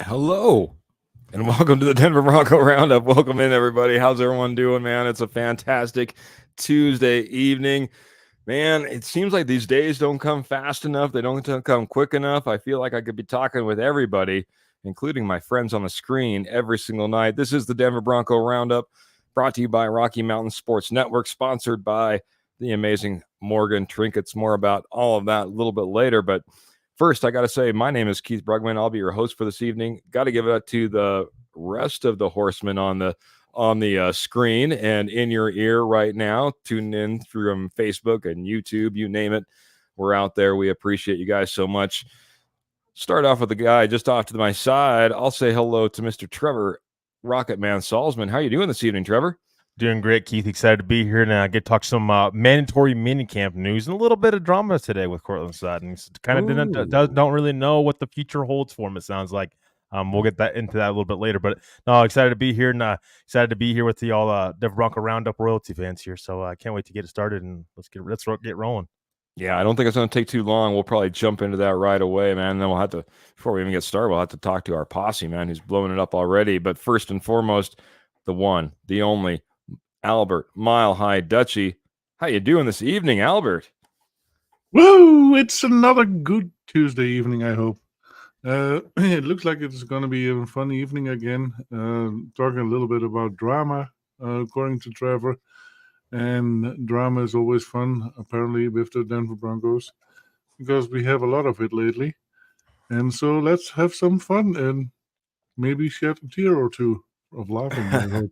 Hello, and welcome to the Denver Bronco Roundup. Welcome in, everybody. How's everyone doing, man? It's a fantastic Tuesday evening. Man, it seems like these days don't come fast enough. They don't come quick enough. I feel like I could be talking with everybody, including my friends on the screen, every single night. This is the Denver Bronco Roundup, brought to you by Rocky Mountain Sports Network, sponsored by the amazing Morgan Trinkets. More about all of that a little bit later, but first, I got to say, my name is Keith Brugman. I'll be your host for this evening. Got to give it up to the rest of the horsemen on the screen and in your ear right now. Tuning in through Facebook and YouTube, you name it. We're out there. We appreciate you guys so much. Start off with the guy just off to my side. I'll say hello to Mr. Trevor Rocket Man Salzman. How you doing this evening, Trevor? Doing great, Keith. Excited to be here and get to talk some mandatory minicamp news and a little bit of drama today with Cortland Sutton. Kind of don't really know what the future holds for him. It sounds like we'll get into that a little bit later. But no, excited to be here and excited to be here with the all Denver Bronco Roundup royalty fans here. So I can't wait to get it started and let's get rolling. Yeah, I don't think it's going to take too long. We'll probably jump into that right away, man. And then we'll have to, before we even get started, we'll have to talk to our posse, man, who's blowing it up already. But first and foremost, the one, the only, Albert Mile High Dutchy. How you doing this evening, Albert? Woo! It's another good Tuesday evening, I hope. It looks like it's going to be a fun evening again. Talking a little bit about drama, according to Trevor. And drama is always fun, apparently, with the Denver Broncos, because we have a lot of it lately. And so let's have some fun and maybe shed a tear or two of laughing, I hope.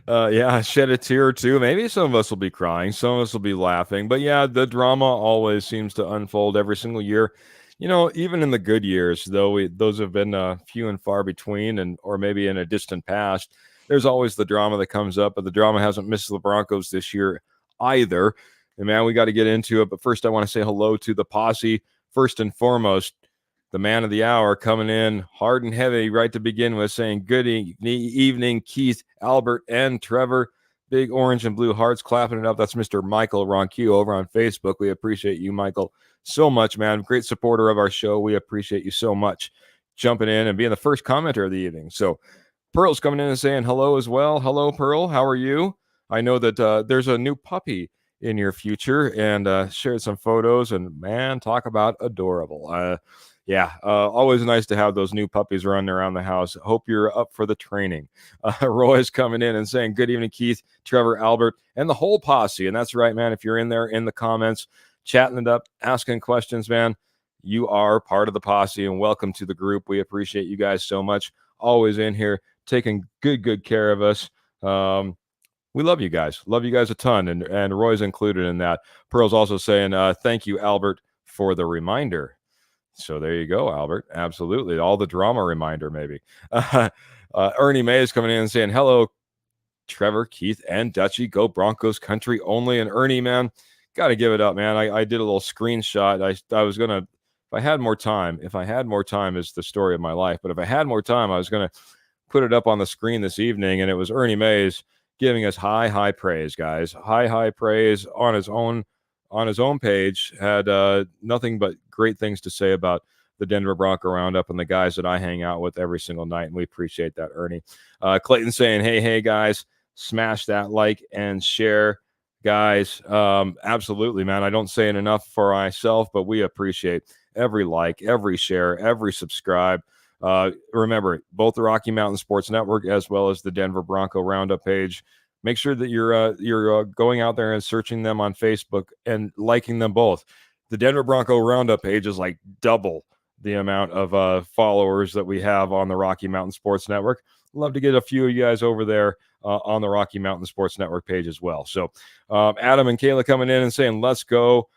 Yeah, shed a tear or two. Maybe some of us will be crying, some of us will be laughing. But yeah, the drama always seems to unfold every single year. You know, even in the good years, though, those have been few and far between, and or maybe in a distant past. There's always the drama that comes up, but the drama hasn't missed the Broncos this year either. And man, we got to get into it. But first, I want to say hello to the posse. First and foremost, the man of the hour coming in hard and heavy right to begin with, saying good evening, Keith, Albert, and Trevor. Big orange and blue hearts clapping it up. That's Mr. Michael Ronque over on Facebook. We appreciate you, Michael, so much, man. Great supporter of our show. We appreciate you so much jumping in and being the first commenter of the evening. So Pearl's coming in and saying hello as well. Hello, Pearl. How are you? I know that there's a new puppy in your future and shared some photos. And man, talk about adorable. Always nice to have those new puppies running around the house. Hope you're up for the training. Roy's coming in and saying, good evening, Keith, Trevor, Albert, and the whole posse. And that's right, man. If you're in there in the comments, chatting it up, asking questions, man, you are part of the posse and welcome to the group. We appreciate you guys so much. Always in here, taking good care of us. We love you guys. Love you guys a ton. And Roy's included in that. Pearl's also saying, thank you, Albert, for the reminder. So there you go, Albert. Absolutely. All the drama reminder, maybe. Ernie May is coming in and saying, hello, Trevor, Keith, and Dutchy. Go Broncos country only. And Ernie, man, got to give it up, man. I did a little screenshot. I was going to, if I had more time is the story of my life. But if I had more time, I was going to put it up on the screen this evening. And it was Ernie Mays giving us high praise, guys. High praise on his own page. Had nothing but great things to say about the Denver Bronco Roundup and the guys that I hang out with every single night, and we appreciate that, Ernie. Clayton saying, hey, guys, smash that like and share, guys. Absolutely, man. I don't say it enough for myself, but we appreciate every like, every share, every subscribe. Remember, both the Rocky Mountain Sports Network as well as the Denver Bronco Roundup page. Make sure that you're going out there and searching them on Facebook and liking them both. The Denver Bronco Roundup page is like double the amount of followers that we have on the Rocky Mountain Sports Network. Love to get a few of you guys over there on the Rocky Mountain Sports Network page as well. So Adam and Kayla coming in and saying, let's go.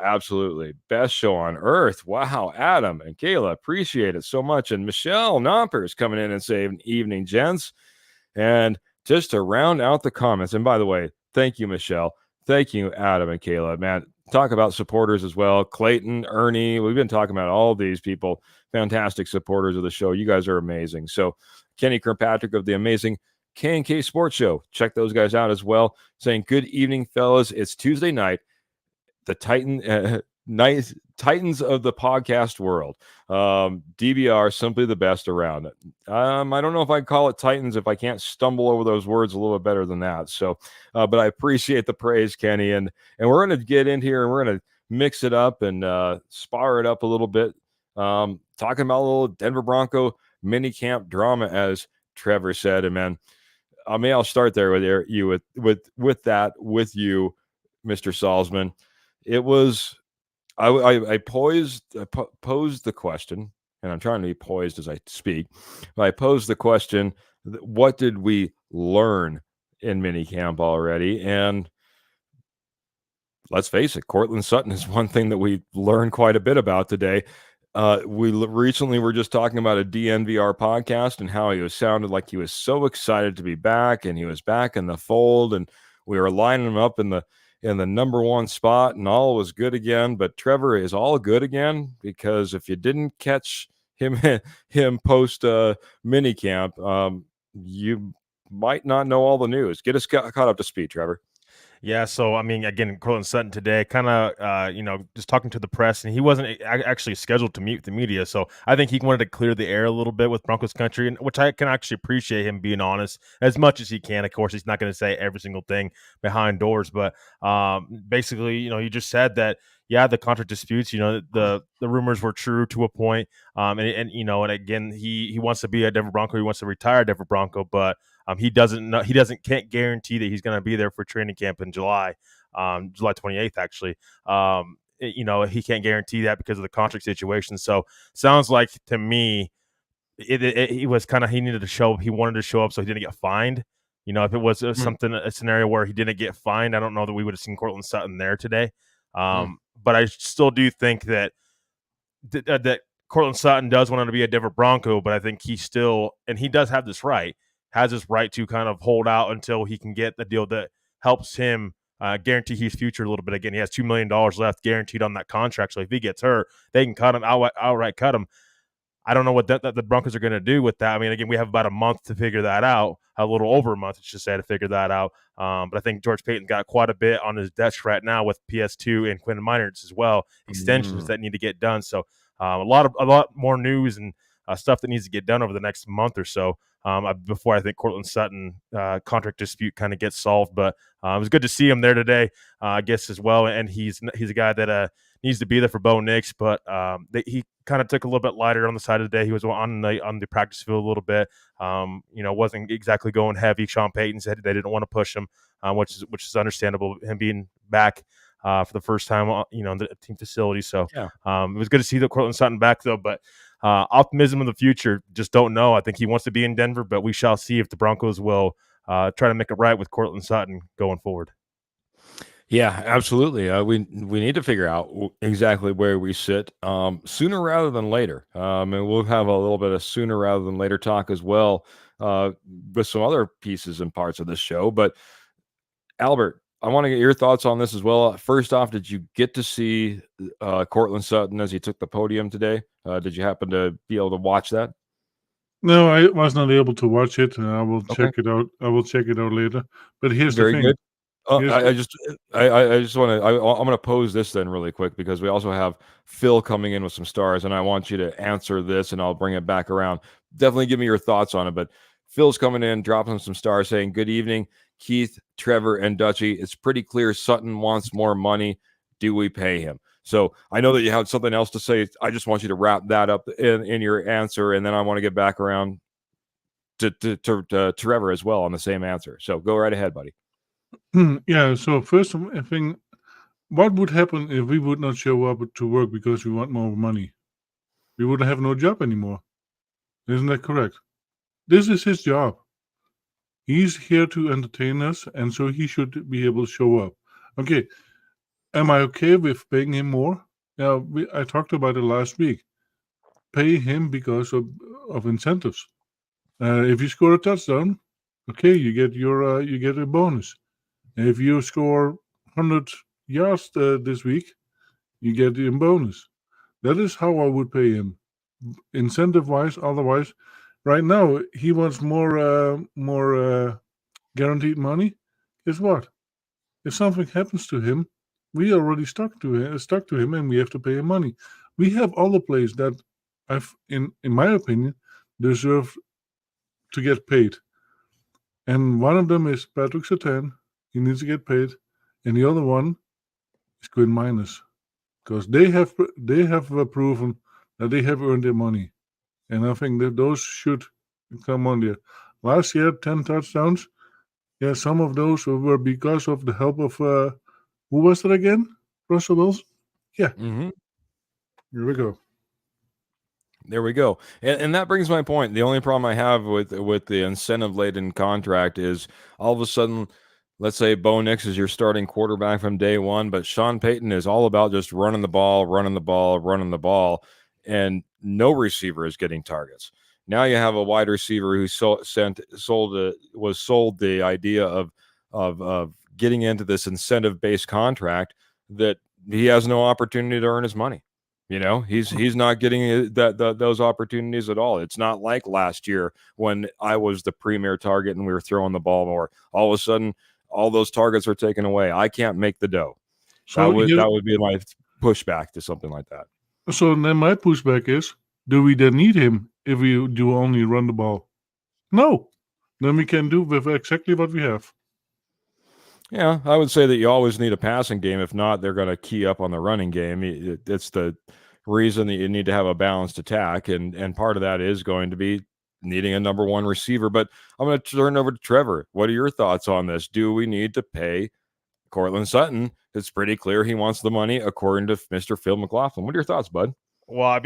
Absolutely. Best show on earth. Wow, Adam and Kayla, appreciate it so much. And Michelle Nompers coming in and saying, evening, gents. And just to round out the comments, and by the way, thank you, Michelle. Thank you, Adam and Kayla. Man, talk about supporters as well. Clayton, Ernie, we've been talking about all these people, fantastic supporters of the show. You guys are amazing. So Kenny Kirkpatrick of the amazing K&K Sports Show, check those guys out as well, saying, good evening, fellas. It's Tuesday night. The Titans of the podcast world. DBR, simply the best around it. I don't know if I'd call it Titans if I can't stumble over those words a little bit better than that. So, but I appreciate the praise, Kenny, and we're going to get in here and we're going to mix it up and spar it up a little bit. Talking about a little Denver Bronco mini camp drama, as Trevor said, and man, I'll start there with you with that with you, Mr. Salzman. It was I posed the question, and I'm trying to be poised as I speak. I posed the question: what did we learn in minicamp already? And let's face it, Cortland Sutton is one thing that we learned quite a bit about today. We recently were just talking about a DNVR podcast and how he sounded like he was so excited to be back, and he was back in the fold, and we were lining him up in the number one spot, and all was good again. But Trevor, is all good again? Because if you didn't catch him post minicamp, you might not know all the news. Get us caught up to speed, Trevor. Yeah, so I mean, again, Cortland Sutton today, kind of, just talking to the press, and he wasn't actually scheduled to meet with the media. So I think he wanted to clear the air a little bit with Broncos country, and which I can actually appreciate him being honest as much as he can. Of course, he's not going to say every single thing behind doors, but basically, he just said that the contract disputes, the rumors were true to a point, and again, he wants to be a Denver Bronco, he wants to retire a Denver Bronco, but he can't guarantee that he's going to be there for training camp in July, July 28th, actually. He can't guarantee that because of the contract situation. So sounds like to me, he was he wanted to show up so he didn't get fined. If it was a scenario where he didn't get fined, I don't know that we would have seen Cortland Sutton there today. But I still do think that Cortland Sutton does want to be a Denver Bronco, but I think he does have this right, has his right to kind of hold out until he can get the deal that helps him guarantee his future a little bit. Again, he has $2 million left guaranteed on that contract. So if he gets hurt, they can cut him outright cut him. I don't know what the Broncos are going to do with that. I mean, again, we have about a month to figure that out, a little over a month, I should say, to figure that out. But I think George Payton got quite a bit on his desk right now with PS2 and Quentin Miners as well, extensions that need to get done. So a lot more news and stuff that needs to get done over the next month or so before I think Cortland Sutton contract dispute kind of gets solved. But it was good to see him there today, I guess, as well. And he's a guy that needs to be there for Bo Nix, but he kind of took a little bit lighter on the side of the day. He was on the practice field a little bit. Wasn't exactly going heavy. Sean Payton said they didn't want to push him, which is understandable. Him being back for the first time, in the team facility. So it was good to see the Cortland Sutton back, though. But optimism in the future, just don't know. I think he wants to be in Denver, but we shall see if the Broncos will try to make it right with Cortland Sutton going forward. Yeah, absolutely. We need to figure out exactly where we sit sooner rather than later. And we'll have a little bit of sooner rather than later talk as well with some other pieces and parts of this show. But Albert, I want to get your thoughts on this as well. First off, did you get to see Cortland Sutton as he took the podium today? Did you happen to be able to watch that? No, I was not able to watch it. I will check it out. I will check it out later. But here's the thing. Good. I just want to. I'm going to pose this then really quick because we also have Phil coming in with some stars, and I want you to answer this, and I'll bring it back around. Definitely give me your thoughts on it. But Phil's coming in, dropping some stars, saying, "Good evening, Keith, Trevor, and Dutchie. It's pretty clear Sutton wants more money. Do we pay him?" So I know that you had something else to say. I just want you to wrap that up in your answer, and then I want to get back around to Trevor as well on the same answer. So go right ahead, buddy. Yeah, so first thing, what would happen if we would not show up to work because we want more money? We would have no job anymore. Isn't that correct? This is his job. He's here to entertain us, and so he should be able to show up. Okay, am I okay with paying him more? Yeah, I talked about it last week. Pay him because of incentives. If you score a touchdown, okay, you get a bonus. If you score 100 yards this week, you get the bonus. That is how I would pay him, incentive-wise. Otherwise, right now he wants more guaranteed money. Guess what? If something happens to him, we already stuck to him, and we have to pay him money. We have other players that, in my opinion, deserve to get paid. And one of them is Patrick Surtain. He needs to get paid, and the other one is Quinn Miners, because they have proven that they have earned their money, and I think that those should come on there. Last year, 10 touchdowns. Yeah, some of those were because of the help of who was it again? Russell Wilson. Yeah, Mm-hmm. here we go. There we go. And that brings my point. The only problem I have with the incentive laden contract is all of a sudden, let's say Bo Nix is your starting quarterback from day one, but Sean Payton is all about just running the ball, running the ball, running the ball, and no receiver is getting targets. Now you have a wide receiver who was sold the idea of getting into this incentive based contract that he has no opportunity to earn his money. You know, he's not getting those opportunities at all. It's not like last year when I was the premier target and we were throwing the ball more. All of a sudden, all those targets are taken away. I can't make the dough. So That would be my pushback to something like that. So then my pushback is: do we then need him if we do only run the ball? No. Then we can do with exactly what we have. Yeah, I would say that you always need a passing game. If not, they're going to key up on the running game. It's the reason that you need to have a balanced attack, and part of that is going to be needing a number one receiver. But I'm going to turn over to Trevor. What are your thoughts on this? Do we need to pay Cortland Sutton? It's pretty clear he wants the money, according to Mr. Phil McLaughlin. What are your thoughts, bud? Well,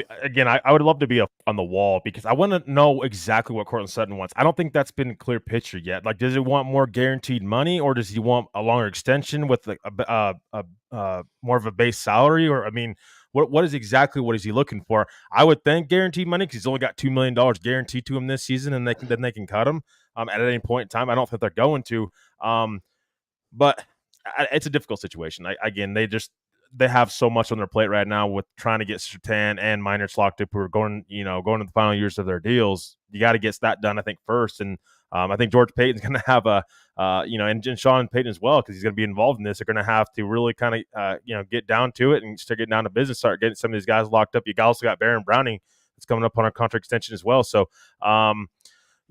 I would love to be on the wall because I want to know exactly what Cortland Sutton wants. I don't think that's been a clear picture yet. Like, does he want more guaranteed money, or does he want a longer extension with more of a base salary? Or, I mean, what is he looking for? I would think guaranteed money because he's only got $2 million guaranteed to him this season, and they can cut him at any point in time. I don't think they're going to, but it's a difficult situation. They have so much on their plate right now with trying to get Surtain and Miners locked up who are going to the final years of their deals. You got to get that done, I think, first. And I think George Payton's going to have and Sean Payton as well, because he's going to be involved in this. They're going to have to really kind of, get down to it and start getting down to business, start getting some of these guys locked up. You also got Baron Browning that's coming up on a contract extension as well. So,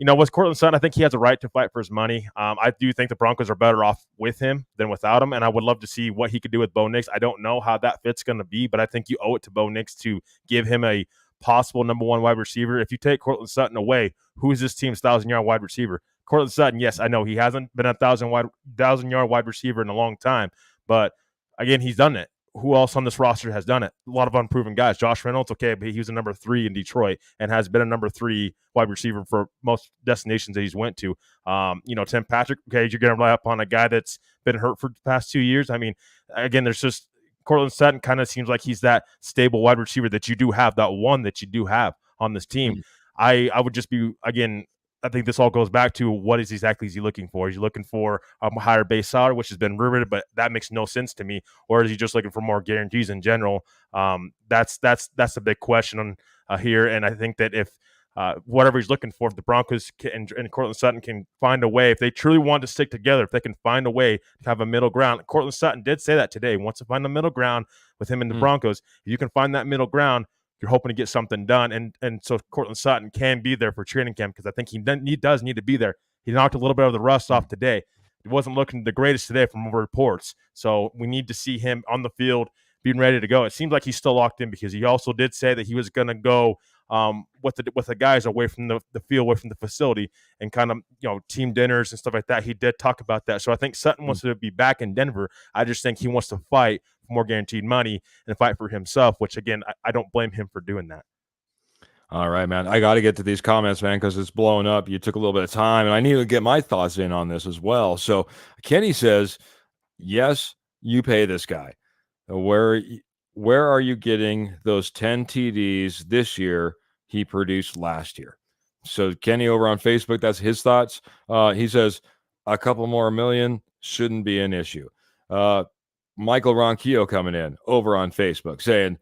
with Cortland Sutton, I think he has a right to fight for his money. I do think the Broncos are better off with him than without him, and I would love to see what he could do with Bo Nix. I don't know how that fit's going to be, but I think you owe it to Bo Nix to give him a possible number one wide receiver. If you take Cortland Sutton away, who is this team's 1,000-yard wide receiver? Cortland Sutton, yes, I know he hasn't been a 1,000-yard wide receiver in a long time, but again, he's done it. Who else on this roster has done it? A lot of unproven guys. Josh Reynolds, okay, but he was a number 3 in Detroit and has been a number 3 wide receiver for most destinations that he's went to. Tim Patrick, okay, you're going to rely upon a guy that's been hurt for the past 2 years. I mean, again, there's just Cortland Sutton kind of seems like he's that stable wide receiver that you do have, that one that you do have on this team. Mm-hmm. I would just be, again, I think this all goes back to what is he looking for? Is he looking for a higher base salary, which has been rumored, but that makes no sense to me? Or is he just looking for more guarantees in general? That's a big question on here. And I think that if whatever he's looking for, if the Broncos and Cortland Sutton can find a way, if they truly want to stick together, if they can find a way to have a middle ground. Cortland Sutton did say that today. He wants to find a middle ground with him and the Broncos. If you can find that middle ground, you're hoping to get something done. And so Cortland Sutton can be there for training camp, because I think he does need to be there. He knocked a little bit of the rust off today. He wasn't looking the greatest today from reports. So we need to see him on the field being ready to go. It seems like he's still locked in, because he also did say that he was going to go with the guys away from the field, away from the facility, and kind of, team dinners and stuff like that. He did talk about that. So I think Sutton wants to be back in Denver. I just think he wants to fight for more guaranteed money and fight for himself, which, again, I don't blame him for doing that. All right, man. I got to get to these comments, man, because it's blowing up. You took a little bit of time, and I need to get my thoughts in on this as well. So Kenny says, yes, you pay this guy. Where are you getting those 10 TDs this year he produced last year? So Kenny over on Facebook, that's his thoughts. He says a couple more million shouldn't be an issue. Michael Ronquillo coming in over on Facebook saying,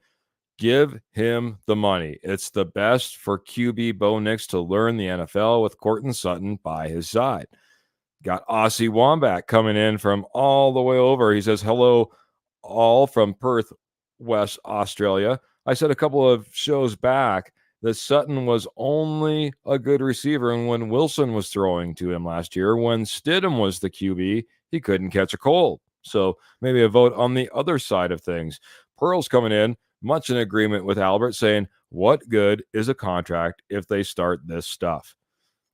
give him the money. It's the best for QB Bo Nix to learn the NFL with Cortland Sutton by his side. Got Aussie Wombat coming in from all the way over. He says, hello, all from Perth, West Australia. I said a couple of shows back that Sutton was only a good receiver, and when Wilson was throwing to him last year, when Stidham was the QB, he couldn't catch a cold. So maybe a vote on the other side of things. Pearl's coming in, much in agreement with Albert, saying, what good is a contract if they start this stuff?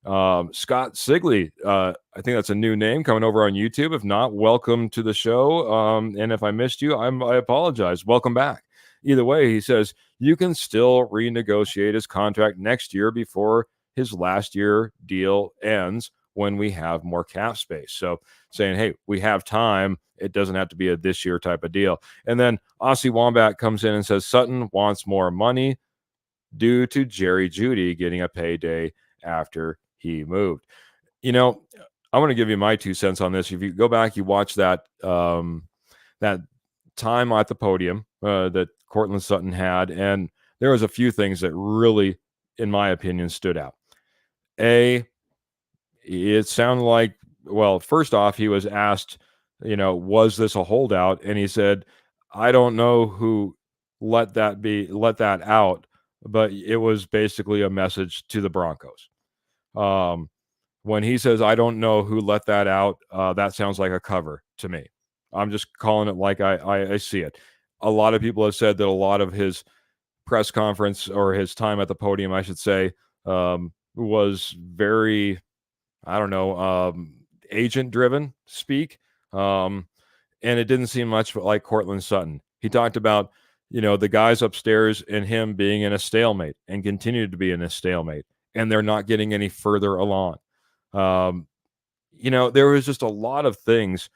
Scott Sigley, I think that's a new name coming over on YouTube. If not, welcome to the show. And if I missed you, I apologize. Welcome back. Either way, he says you can still renegotiate his contract next year before his last year deal ends when we have more cap space. So saying, hey, we have time. It doesn't have to be a this year type of deal. And then Aussie Wombat comes in and says Sutton wants more money due to Jerry Jeudy getting a payday after he moved. I want to give you my 2 cents on this. If you go back, you watch that that time at the podium that Cortland Sutton had, and there was a few things that really, in my opinion, stood out. It sounded like, well, first off, he was asked, was this a holdout? And he said, I don't know who let that out, but it was basically a message to the Broncos. When he says, I don't know who let that out, that sounds like a cover to me. I'm just calling it like I see it. A lot of people have said that a lot of his press conference, or his time at the podium, I should say, was very, I don't know, agent driven speak. And it didn't seem much like Cortland Sutton. He talked about, the guys upstairs and him being in a stalemate and continued to be in a stalemate, and they're not getting any further along. There was just a lot of things.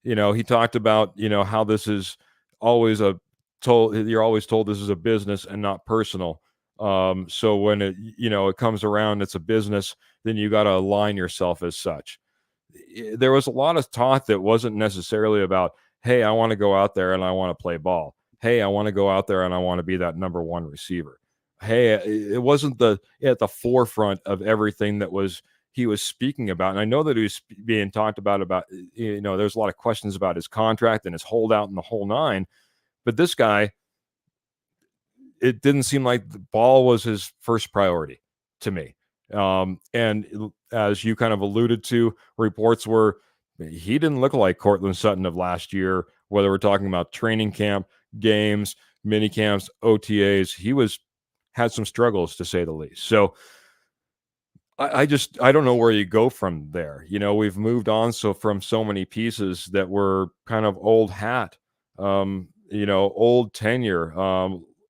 He talked about, how this is always you're always told this is a business and not personal. So when it comes around, it's a business, then you got to align yourself as such. There was a lot of talk that wasn't necessarily about, hey, I want to go out there and I want to play ball. Hey, I want to go out there and I want to be that number one receiver. Hey, it wasn't at the forefront of everything that he was speaking about. And I know that he was being talked about, there's a lot of questions about his contract and his holdout and the whole nine. But this guy, it didn't seem like the ball was his first priority to me. And as you kind of alluded to, reports were he didn't look like Cortland Sutton of last year, whether we're talking about training camp, games, mini camps, OTAs. He had some struggles, to say the least. So I don't know where you go from there. We've moved on from so many pieces that were kind of old hat, old tenure,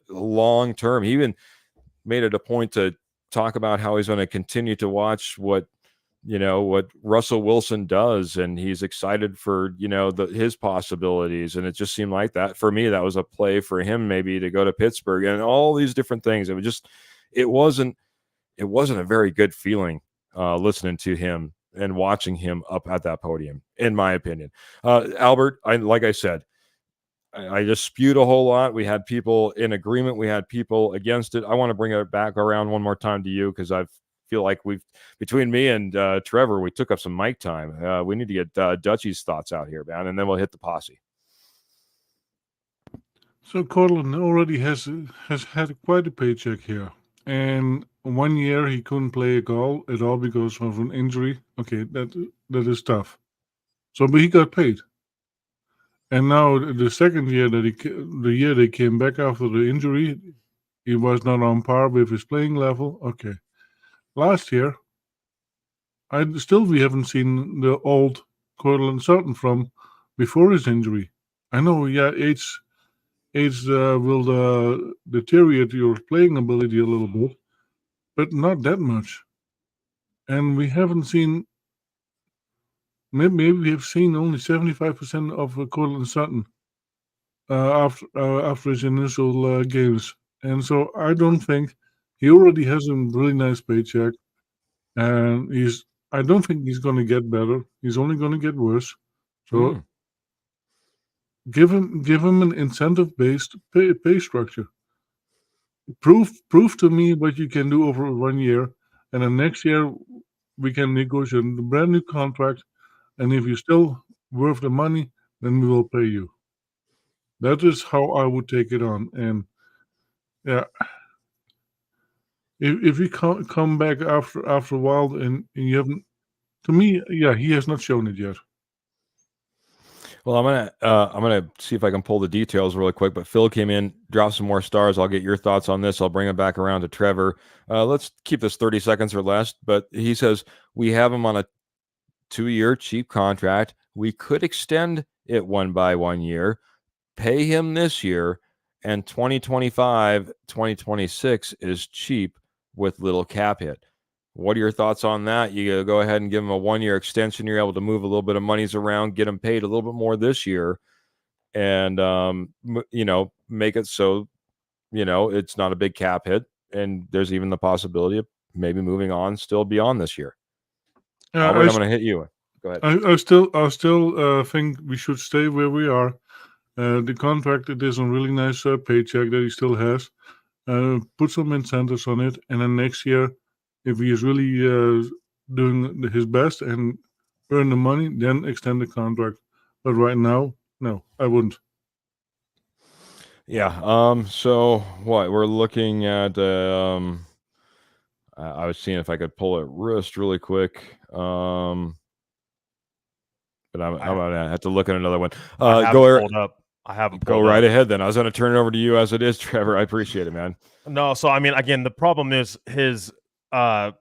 long term. He even made it a point to talk about how he's going to continue to watch what Russell Wilson does, and he's excited for his possibilities. And it just seemed like that for me, that was a play for him maybe to go to Pittsburgh and all these different things. It wasn't a very good feeling listening to him and watching him up at that podium, in my opinion. Albert, like I said, I just spewed a whole lot. We had people in agreement. We had people against it. I want to bring it back around one more time to you, because I feel like between me and Trevor, we took up some mic time. We need to get Dutchie's thoughts out here, man, and then we'll hit the posse. So Cortland already has had quite a paycheck here. And 1 year he couldn't play at all because of an injury. Okay, that is tough. So, but he got paid. And now the second year the year they came back after the injury, he was not on par with his playing level. Okay, last year, we haven't seen the old Cortland Sutton from before his injury. I know, yeah, age will deteriorate your playing ability a little bit, but not that much. And we haven't seen. Maybe we have seen only 75% of Cortland Sutton after his initial games, and so I don't think he already has a really nice paycheck, and I don't think he's going to get better. He's only going to get worse. So give him an incentive based pay structure. Prove to me what you can do over 1 year, and then next year we can negotiate a brand new contract. And if you're still worth the money, then we will pay you. That is how I would take it on. And yeah, if we come back after a while and you haven't, to me, yeah, he has not shown it yet. Well, I'm gonna see if I can pull the details really quick. But Phil came in, dropped some more stars. I'll get your thoughts on this. I'll bring it back around to Trevor. Let's keep this 30 seconds or less. But he says we have him on a 2-year cheap contract. We could extend it 1 year, pay him this year, and 2025, 2026 is cheap with little cap hit. What are your thoughts on that? You go ahead and give him a 1-year extension. You're able to move a little bit of monies around, get him paid a little bit more this year, and make it so it's not a big cap hit, and there's even the possibility of maybe moving on still beyond this year. Albert, I'm going to hit you. Go ahead. I still think we should stay where we are. The contract, it is a really nice paycheck that he still has. Put some incentives on it, and then next year, if he is really doing his best and earn the money, then extend the contract. But right now, no, I wouldn't. Yeah. So what we're looking at? I was seeing if I could pull it wrist really quick. But I'm gonna have to look at another one. Pulled up. I haven't go right ahead then. I was gonna turn it over to you as it is, Trevor. I appreciate it, man. No, so I mean, again, the problem is his the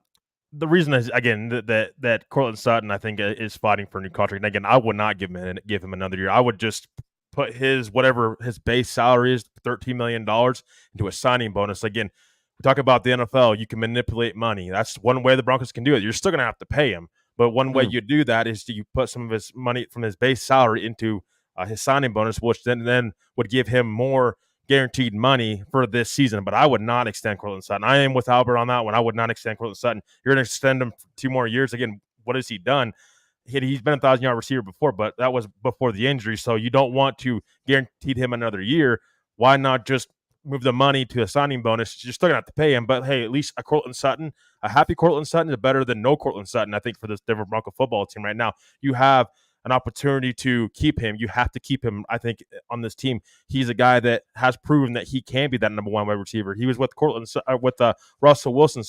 reason is again that Cortland Sutton, I think, is fighting for a new contract. And again, I would not give him another year. I would just put whatever his base salary is, $13 million, into a signing bonus. Again, we talk about the NFL. You can manipulate money. That's one way the Broncos can do it. You're still going to have to pay him, but one way you do that is you put some of his money from his base salary into his signing bonus, which then would give him more guaranteed money for this season. But I would not extend Cortland Sutton. I am with Albert on that one. I would not extend Cortland Sutton. You're going to extend him for 2 more years. Again, what has he done? He's been a 1,000-yard receiver before, but that was before the injury. So you don't want to guarantee him another year. Why not just move the money to a signing bonus? You're still going to have to pay him, but hey, at least a happy Cortland Sutton is better than no Cortland Sutton, I think, for this Denver Bronco football team right now. You have an opportunity to keep him. You have to keep him, I think, on this team. He's a guy that has proven that he can be that number 1 wide receiver. He was with Russell Wilson,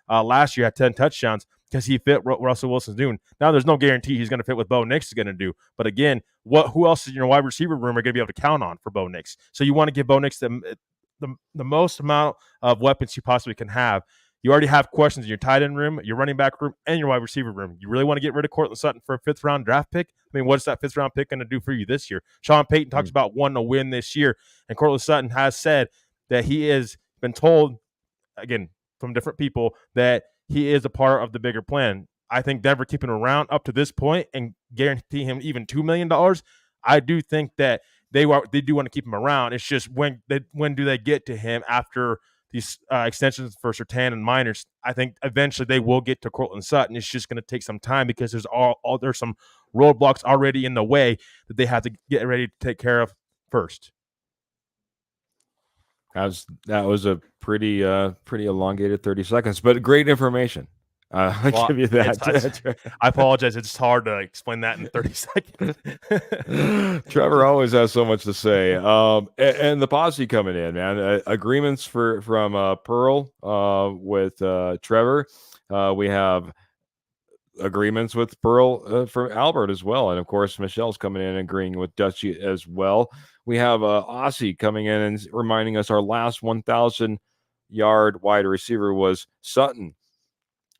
last year, had 10 touchdowns because he fit what Russell Wilson's doing. Now there's no guarantee he's going to fit what Bo Nix is going to do. But again, who else in your wide receiver room are going to be able to count on for Bo Nix? So you want to give Bo Nix the most amount of weapons you possibly can have. You already have questions in your tight end room, your running back room, and your wide receiver room. You really want to get rid of Cortland Sutton for a 5th-round draft pick? I mean, what's that 5th-round pick going to do for you this year? Sean Payton talks about wanting to win this year, and Cortland Sutton has said that he has been told, again, from different people, that he is a part of the bigger plan. I think Denver keeping him around up to this point and guarantee him even $2 million, I do think that they do want to keep him around. It's just when do they get to him after these extensions for Surtain and Miners? I think eventually they will get to Cortland Sutton. It's just going to take some time because there's some roadblocks already in the way that they have to get ready to take care of first. That was a pretty elongated 30 seconds, but great information. I'll give you that. I apologize. It's hard to explain that in 30 seconds. Trevor always has so much to say. And the posse coming in, man. Agreements from Pearl with Trevor. We have agreements with Pearl from Albert as well. And, of course, Michelle's coming in and agreeing with Dutchy as well. We have Aussie coming in and reminding us our last 1,000-yard wide receiver was Sutton.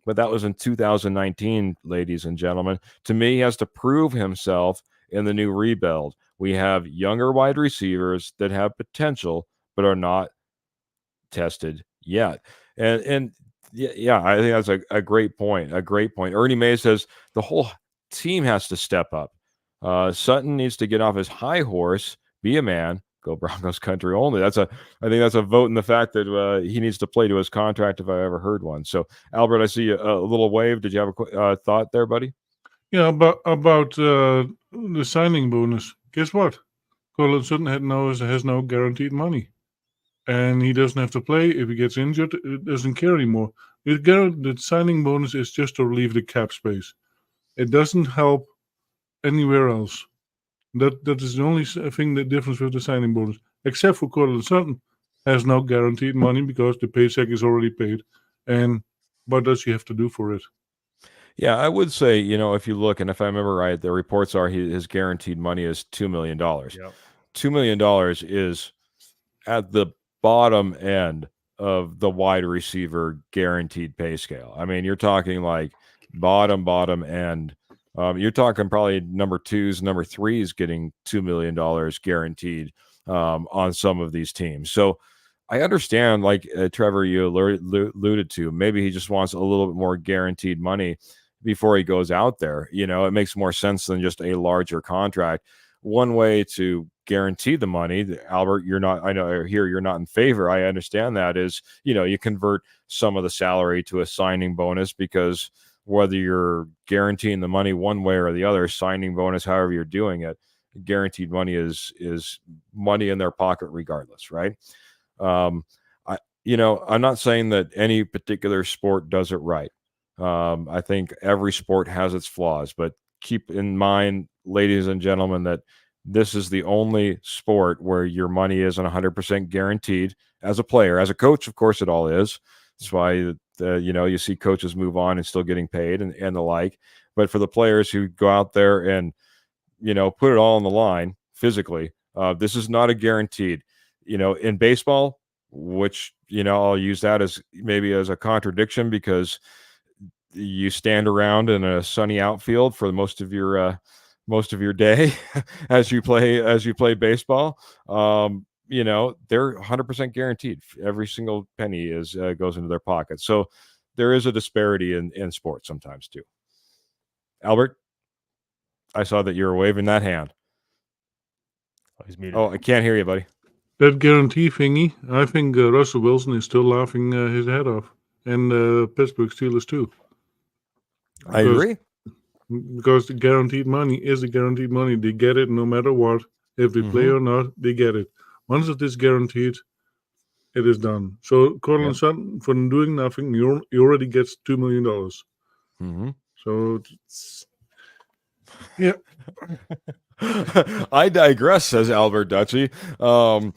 But that was in 2019, ladies and gentlemen. To me, he has to prove himself in the new rebuild. We have younger wide receivers that have potential but are not tested yet. And yeah, I think that's a great point. A great point. Ernie May says the whole team has to step up. Sutton needs to get off his high horse, be a man, go Broncos country only. I think that's a vote in the fact that he needs to play to his contract if I ever heard one. So, Albert, I see a little wave. Did you have a thought there, buddy? Yeah, about the signing bonus. Guess what? Cortland Sutton has no guaranteed money, and he doesn't have to play if he gets injured. It doesn't care anymore. The signing bonus is just to relieve the cap space. It doesn't help anywhere else. That is the only thing, the difference with the signing bonus, except for Cortland Sutton, has no guaranteed money because the paycheck is already paid. And what does he have to do for it? Yeah, I would say, if you look, and if I remember right, the reports are his guaranteed money is $2 million. Yep. $2 million is at the bottom end of the wide receiver guaranteed pay scale. I mean, you're talking like bottom end. You're talking probably number twos, number threes getting $2 million guaranteed on some of these teams. So I understand, like Trevor, you alluded to, maybe he just wants a little bit more guaranteed money before he goes out there. It makes more sense than just a larger contract. One way to guarantee the money, Albert, I know here you're not in favor. I understand that is, you convert some of the salary to a signing bonus, because whether you're guaranteeing the money one way or the other, signing bonus, however you're doing it, guaranteed money is money in their pocket regardless, right? I'm not saying that any particular sport does it right. I think every sport has its flaws, but keep in mind, ladies and gentlemen, that this is the only sport where your money isn't 100% guaranteed as a player. As a coach, of course, it all is. That's why you see coaches move on and still getting paid and the like. But for the players who go out there and put it all on the line physically, this is not a guaranteed. In baseball, which I'll use that as maybe as a contradiction, because you stand around in a sunny outfield for most of your day as you play baseball. They're 100% guaranteed. Every single penny goes into their pocket. So there is a disparity in sports sometimes too. Albert, I saw that you were waving that hand. Oh, he's muted. Oh, I can't hear you, buddy. That guarantee thingy, I think Russell Wilson is still laughing his head off, and Pittsburgh Steelers too. I agree. Because the guaranteed money is the guaranteed money. They get it no matter what. If they play or not, they get it. Once it is guaranteed, it is done. So Cortland Sutton, for doing nothing, he already gets $2 million. Mm-hmm. So, yeah. I digress, says Albert Dutchy. All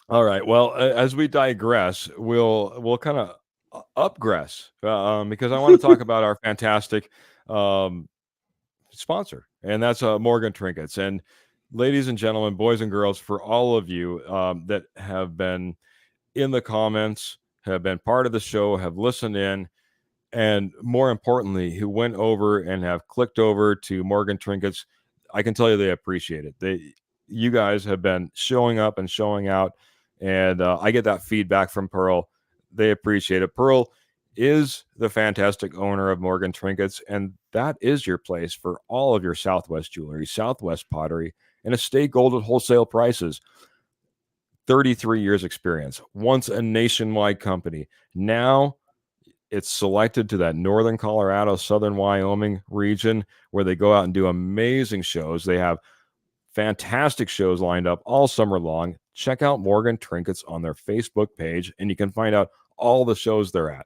right. Well, as we digress, we'll kind of upgress because I want to talk about our fantastic sponsor, and that's Morgan Trinkets. And ladies and gentlemen, boys and girls, for all of you that have been in the comments, have been part of the show, have listened in, and more importantly, who went over and have clicked over to Morgan Trinkets, I can tell you they appreciate it. You guys have been showing up and showing out, and I get that feedback from Pearl. They appreciate it. Pearl is the fantastic owner of Morgan Trinkets, and that is your place for all of your Southwest jewelry, Southwest pottery, and estate gold at wholesale prices. 33 years experience, once a nationwide company. Now it's selected to that northern Colorado, southern Wyoming region where they go out and do amazing shows. They have fantastic shows lined up all summer long. Check out Morgan Trinkets on their Facebook page, and you can find out all the shows they're at.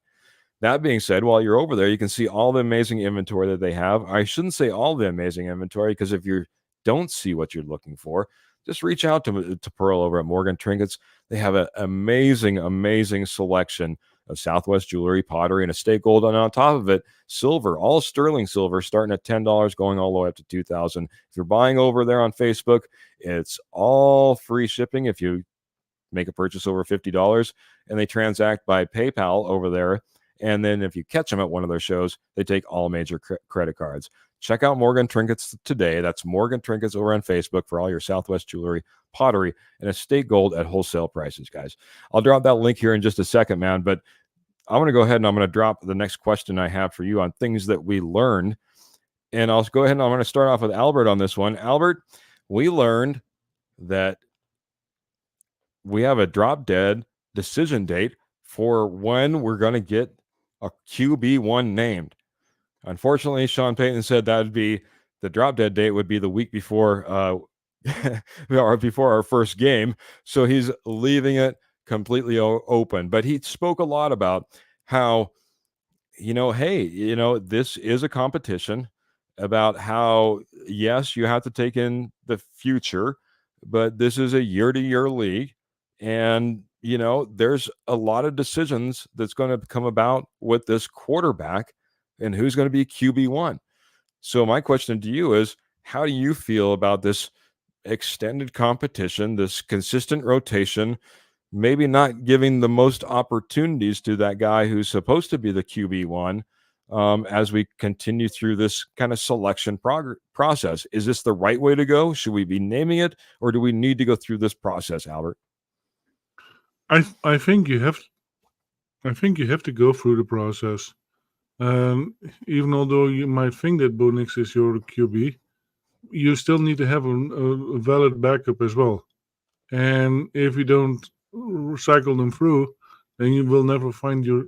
That being said, while you're over there, you can see all the amazing inventory that they have. I shouldn't say all the amazing inventory, because if you don't see what you're looking for, just reach out to Pearl over at Morgan Trinkets. They have an amazing selection of Southwest jewelry, pottery, and estate gold. And on top of it, silver, all sterling silver, starting at $10, going all the way up to $2,000. If you're buying over there on Facebook, it's all free shipping if you make a purchase over $50, and they transact by PayPal over there. And then if you catch them at one of their shows, they take all major credit cards. Check out Morgan Trinkets today. That's Morgan Trinkets over on Facebook for all your Southwest jewelry, pottery, and estate gold at wholesale prices, guys. I'll drop that link here in just a second, man. But I'm going to go ahead and I'm going to drop the next question I have for you on things that we learned. And I'll go ahead and I'm going to start off with Albert on this one. Albert, we learned that we have a drop dead decision date for when we're going to get a QB1 named. Unfortunately, Sean Payton said that would be the drop dead date would be the week before or before our first game. So he's leaving it completely open. But he spoke a lot about how, hey, this is a competition. about how, yes, you have to take in the future, but this is a year-to-year league. And, there's a lot of decisions that's going to come about with this quarterback and who's going to be QB1. So my question to you is, how do you feel about this extended competition, this consistent rotation, maybe not giving the most opportunities to that guy who's supposed to be the QB1 as we continue through this kind of selection process? Is this the right way to go? Should we be naming it, or do we need to go through this process, Albert? I think you have to go through the process. Even although you might think that Bo Nix is your QB, you still need to have a valid backup as well. And if you don't cycle them through, then you will never find your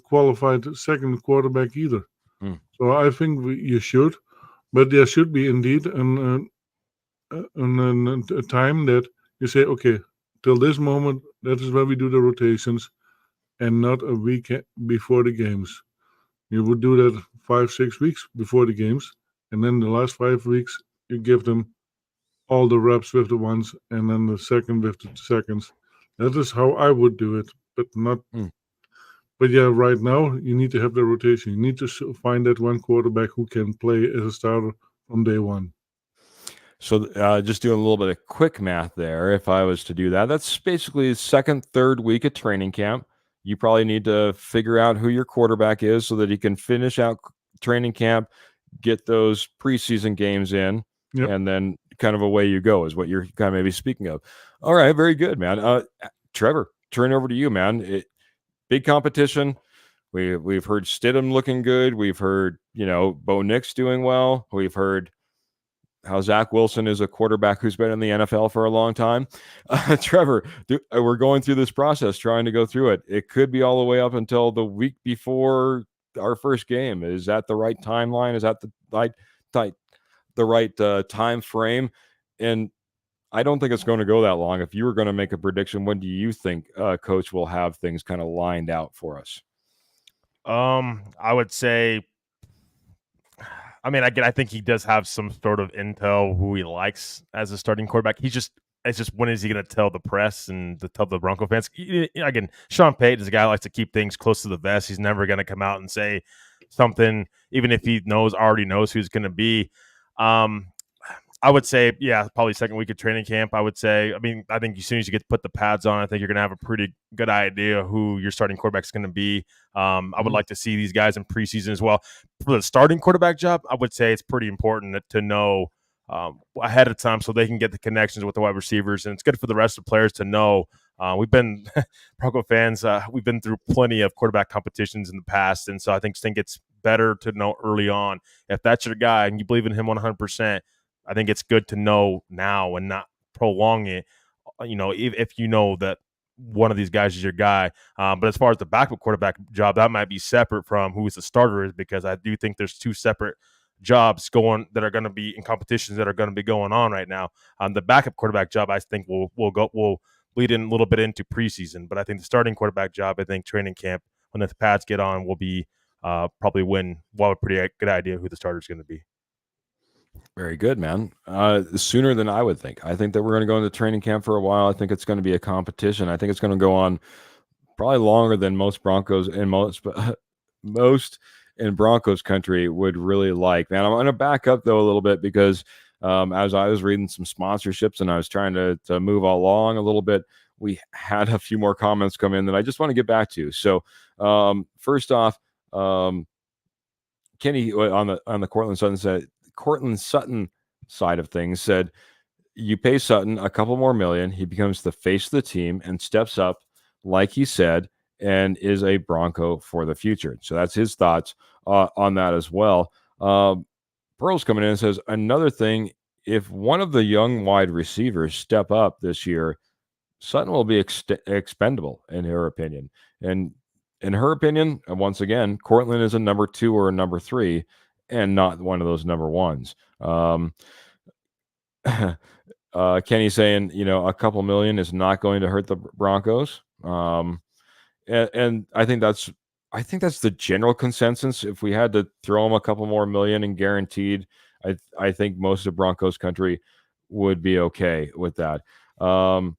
qualified second quarterback either. So I think you should, but there should be indeed a time that you say, okay, till this moment, that is where we do the rotations, and not a week before the games. You would do that 5-6 weeks before the games, and then the last 5 weeks you give them all the reps with the ones, and then the second with the seconds. That is how I would do it, but not. But yeah, right now you need to have the rotation. You need to find that one quarterback who can play as a starter from day one. So just doing a little bit of quick math there, if I was to do that, that's basically the second, third week at training camp. You probably need to figure out who your quarterback is so that he can finish out training camp, get those preseason games in, and then kind of away you go is what you're kind of maybe speaking of. All right, very good, man. Trevor, turn over to you, man. Big competition. We've heard Stidham looking good. We've heard, Bo Nix doing well. We've heard how Zach Wilson is a quarterback who's been in the NFL for a long time. Trevor, we're going through this process, trying to go through it. It could be all the way up until the week before our first game. Is that the right timeline? Is that the right time frame? And I don't think it's going to go that long. If you were going to make a prediction, when do you think Coach will have things kind of lined out for us? I would say, I mean, I think he does have some sort of intel who he likes as a starting quarterback. It's just when is he going to tell the press and tell the Bronco fans? Again, Sean Payton is a guy who likes to keep things close to the vest. He's never going to come out and say something, even if he already knows who's going to be. I would say, yeah, probably second week of training camp. I would say, I think as soon as you get to put the pads on, I think you're going to have a pretty good idea who your starting quarterback is going to be. I would like to see these guys in preseason as well. For the starting quarterback job, I would say it's pretty important to know ahead of time so they can get the connections with the wide receivers. And it's good for the rest of the players to know. We've been Bronco fans. We've been through plenty of quarterback competitions in the past. And so I think it's better to know early on if that's your guy and you believe in him 100%. I think it's good to know now and not prolong it, if you know that one of these guys is your guy. But as far as the backup quarterback job, that might be separate from who the starter is, because I do think there's two separate jobs that are going to be in competitions that are going to be going on right now. The backup quarterback job, I think will lead in a little bit into preseason, but I think the starting quarterback job, I think training camp when the pads get on will be probably when we'll have a pretty good idea who the starter is going to be. Very good, man. Sooner than I would think. I think that we're going to go into training camp for a while. I think it's going to be a competition. I think it's going to go on probably longer than most Broncos and most in Broncos country would really like. Man, I'm going to back up though a little bit because as I was reading some sponsorships and I was trying to move along a little bit, we had a few more comments come in that I just want to get back to. So first off, Kenny on the Cortland Sutton side of things said, you pay Sutton a couple more million, he becomes the face of the team and steps up, like he said, and is a Bronco for the future. So that's his thoughts on that as well. Pearl's coming in and says, another thing, if one of the young wide receivers step up this year, Sutton will be expendable, in her opinion. And in her opinion, once again, Cortland is a number 2 or a number 3, and not one of those number 1s. Kenny saying, a couple million is not going to hurt the Broncos. And I think that's I think that's the general consensus. If we had to throw him a couple more million and guaranteed, I think most of Broncos country would be okay with that. Kind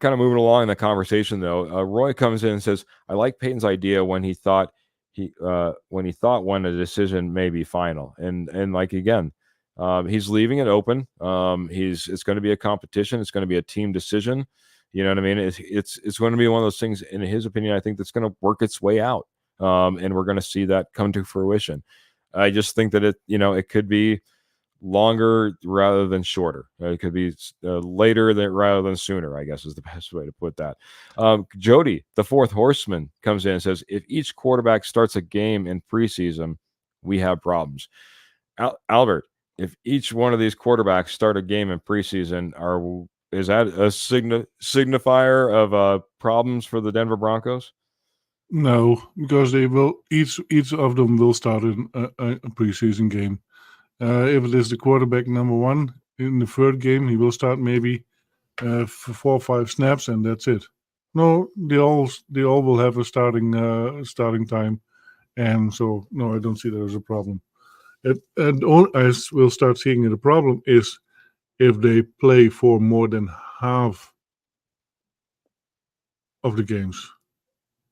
of moving along in the conversation though, Roy comes in and says, "I like Peyton's idea when he thought when a decision may be final." And like again, he's leaving it open. It's going to be a competition. It's going to be a team decision. You know what I mean? It's going to be one of those things. In his opinion, I think that's going to work its way out, and we're going to see that come to fruition. I just think that it could be longer rather than shorter. It could be later rather than sooner, I guess is the best way to put that. Jody, the fourth horseman, comes in and says, if each quarterback starts a game in preseason, we have problems. Albert, if each one of these quarterbacks start a game in preseason, is that a signifier of problems for the Denver Broncos? No, because they will each of them will start in a preseason game. If it is the quarterback number one in the third game, he will start maybe for 4 or 5 snaps, and that's it. No, they all will have a starting time, and so no, I don't see there as a problem. I will start seeing the problem is if they play for more than half of the games,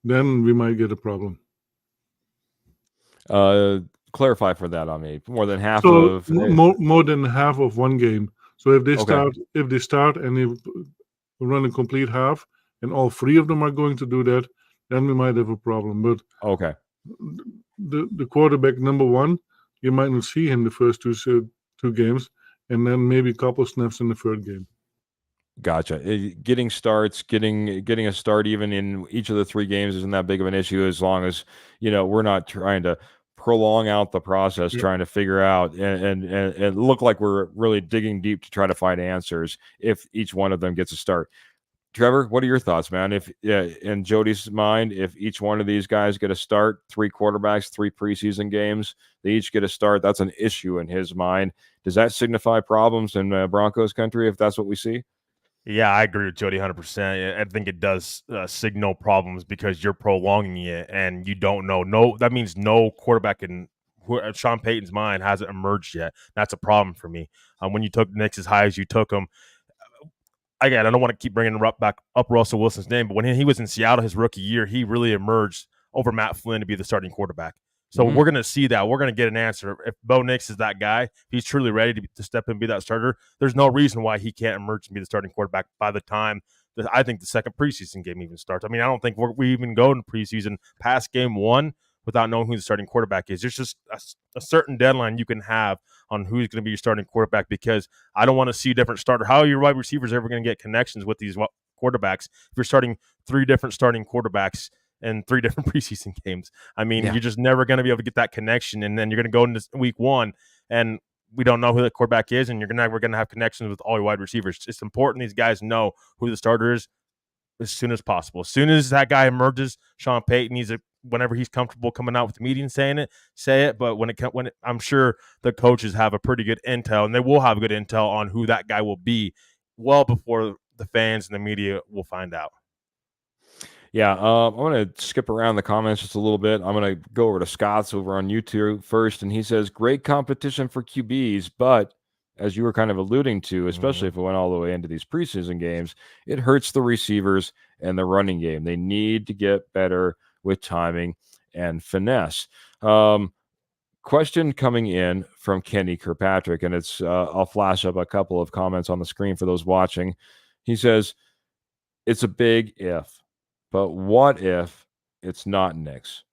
then we might get a problem. Clarify for that on me. More than half So of more than half of one game. So if they Okay. start and they run a complete half, and all 3 of them are going to do that, then we might have a problem. But Okay. the quarterback number one, you might not see him the first two games, and then maybe a couple snaps in the third game. Gotcha. Getting starts, getting a start even in each of the 3 games isn't that big of an issue as long as we're not trying to prolong out the process, Yeah. trying to figure out and look like we're really digging deep to try to find answers if each one of them gets a start. Trevor, what are your thoughts, man? If in Jody's mind, if each one of these guys get a start, 3 quarterbacks, 3 preseason games, they each get a start, that's an issue in his mind. Does that signify problems in Broncos country if that's what we see? Yeah, I agree with Jody 100%. I think it does signal problems because you're prolonging it and you don't know. No, that means no quarterback in Sean Payton's mind hasn't emerged yet. That's a problem for me. When you took Knicks as high as you took him, again, I don't want to keep bringing back up Russell Wilson's name, but when he was in Seattle his rookie year, he really emerged over Matt Flynn to be the starting quarterback. So we're going to see that. We're going to get an answer. If Bo Nix is that guy, if he's truly ready to step in and be that starter, there's no reason why he can't emerge and be the starting quarterback by the time that I think the second preseason game even starts. I mean, I don't think we even go in preseason past game 1 without knowing who the starting quarterback is. There's just a certain deadline you can have on who's going to be your starting quarterback because I don't want to see different starter. How are your wide receivers ever going to get connections with these quarterbacks if you're starting 3 different starting quarterbacks in 3 different preseason games? I mean, You're just never going to be able to get that connection, and then you're going to go into week 1 and we don't know who the quarterback is, and we're going to have connections with all your wide receivers. It's important these guys know who the starter is as soon as possible. As soon as that guy emerges, Sean Payton, whenever he's comfortable coming out with the media and saying it, say it. But I'm sure the coaches have a pretty good intel, and they will have good intel on who that guy will be well before the fans and the media will find out. Yeah, I'm going to skip around the comments just a little bit. I'm going to go over to Scott's over on YouTube first, and he says, great competition for QBs, but as you were kind of alluding to, especially if it went all the way into these preseason games, it hurts the receivers and the running game. They need to get better with timing and finesse. Question coming in from Kenny Kirkpatrick, and it's I'll flash up a couple of comments on the screen for those watching. He says, it's a big if. But what if it's not Nix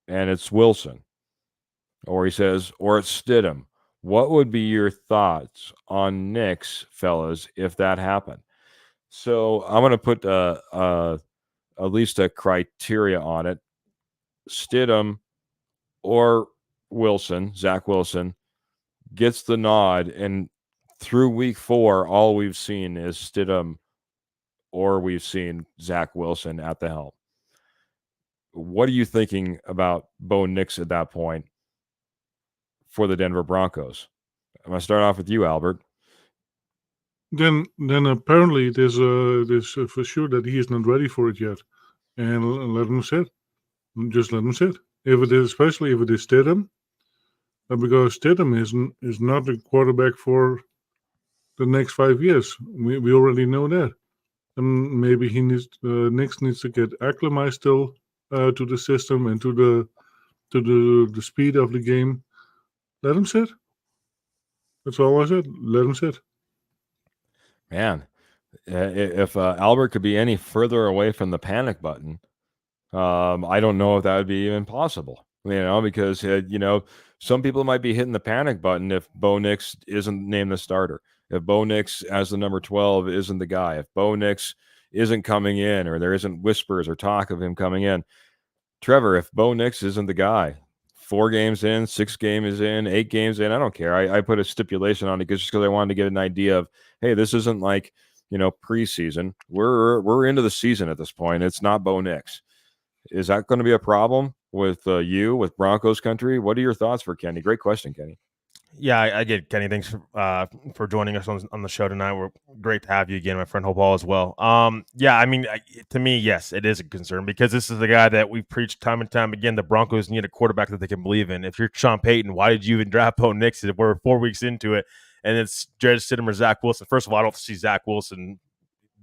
and it's Wilson? Or he says, or it's Stidham. What would be your thoughts on Nix, fellas, if that happened? So I'm going to put at least a criteria on it. Stidham or Wilson, Zach Wilson, gets the nod. And through week 4, all we've seen is Stidham or we've seen Zach Wilson at the helm. What are you thinking about Bo Nix at that point for the Denver Broncos? I'm going to start off with you, Albert. Then apparently there's for sure that he is not ready for it yet, and let him sit. Just let him sit. Especially if it is Stidham, because Stidham is not a quarterback for the next 5 years. We already know that. And maybe Nix needs to get acclimatized still to the system and to the speed of the game. Let him sit. That's all I said. Let him sit. Man, if Albert could be any further away from the panic button, I don't know if that would be even possible. Because some people might be hitting the panic button if Bo Nix isn't named the starter, if Bo Nix as the number 12 isn't the guy, if Bo Nix isn't coming in, or there isn't whispers or talk of him coming in. Trevor, if Bo Nix isn't the guy, 4 games in, 6 games in, 8 games in, I don't care. I put a stipulation on it just because I wanted to get an idea of, hey, this isn't like preseason. We're into the season at this point. It's not Bo Nix. Is that going to be a problem with with Broncos country? What are your thoughts for Kenny? Great question, Kenny. Yeah, I get Kenny. Thanks for joining us on the show tonight. We're great to have you again, my friend. Hope all is well. Yeah, I mean, to me, yes, it is a concern because this is the guy that we've preached time and time again. The Broncos need a quarterback that they can believe in. If you're Sean Payton, why did you even draft Bo Nix? We're 4 weeks into it, and it's Jared Stidham or Zach Wilson. First of all, I don't see Zach Wilson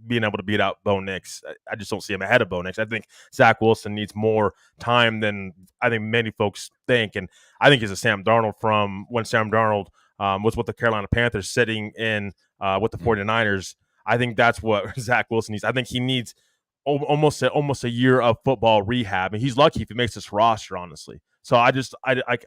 being able to beat out Bo Nix. I just don't see him ahead of Bo Nix. I think Zach Wilson needs more time than I think many folks think. And I think he's a Sam Darnold from when Sam Darnold was with the Carolina Panthers sitting in with the 49ers. I think that's what Zach Wilson needs. I think he needs almost a year of football rehab. And he's lucky if he makes this roster, honestly. So I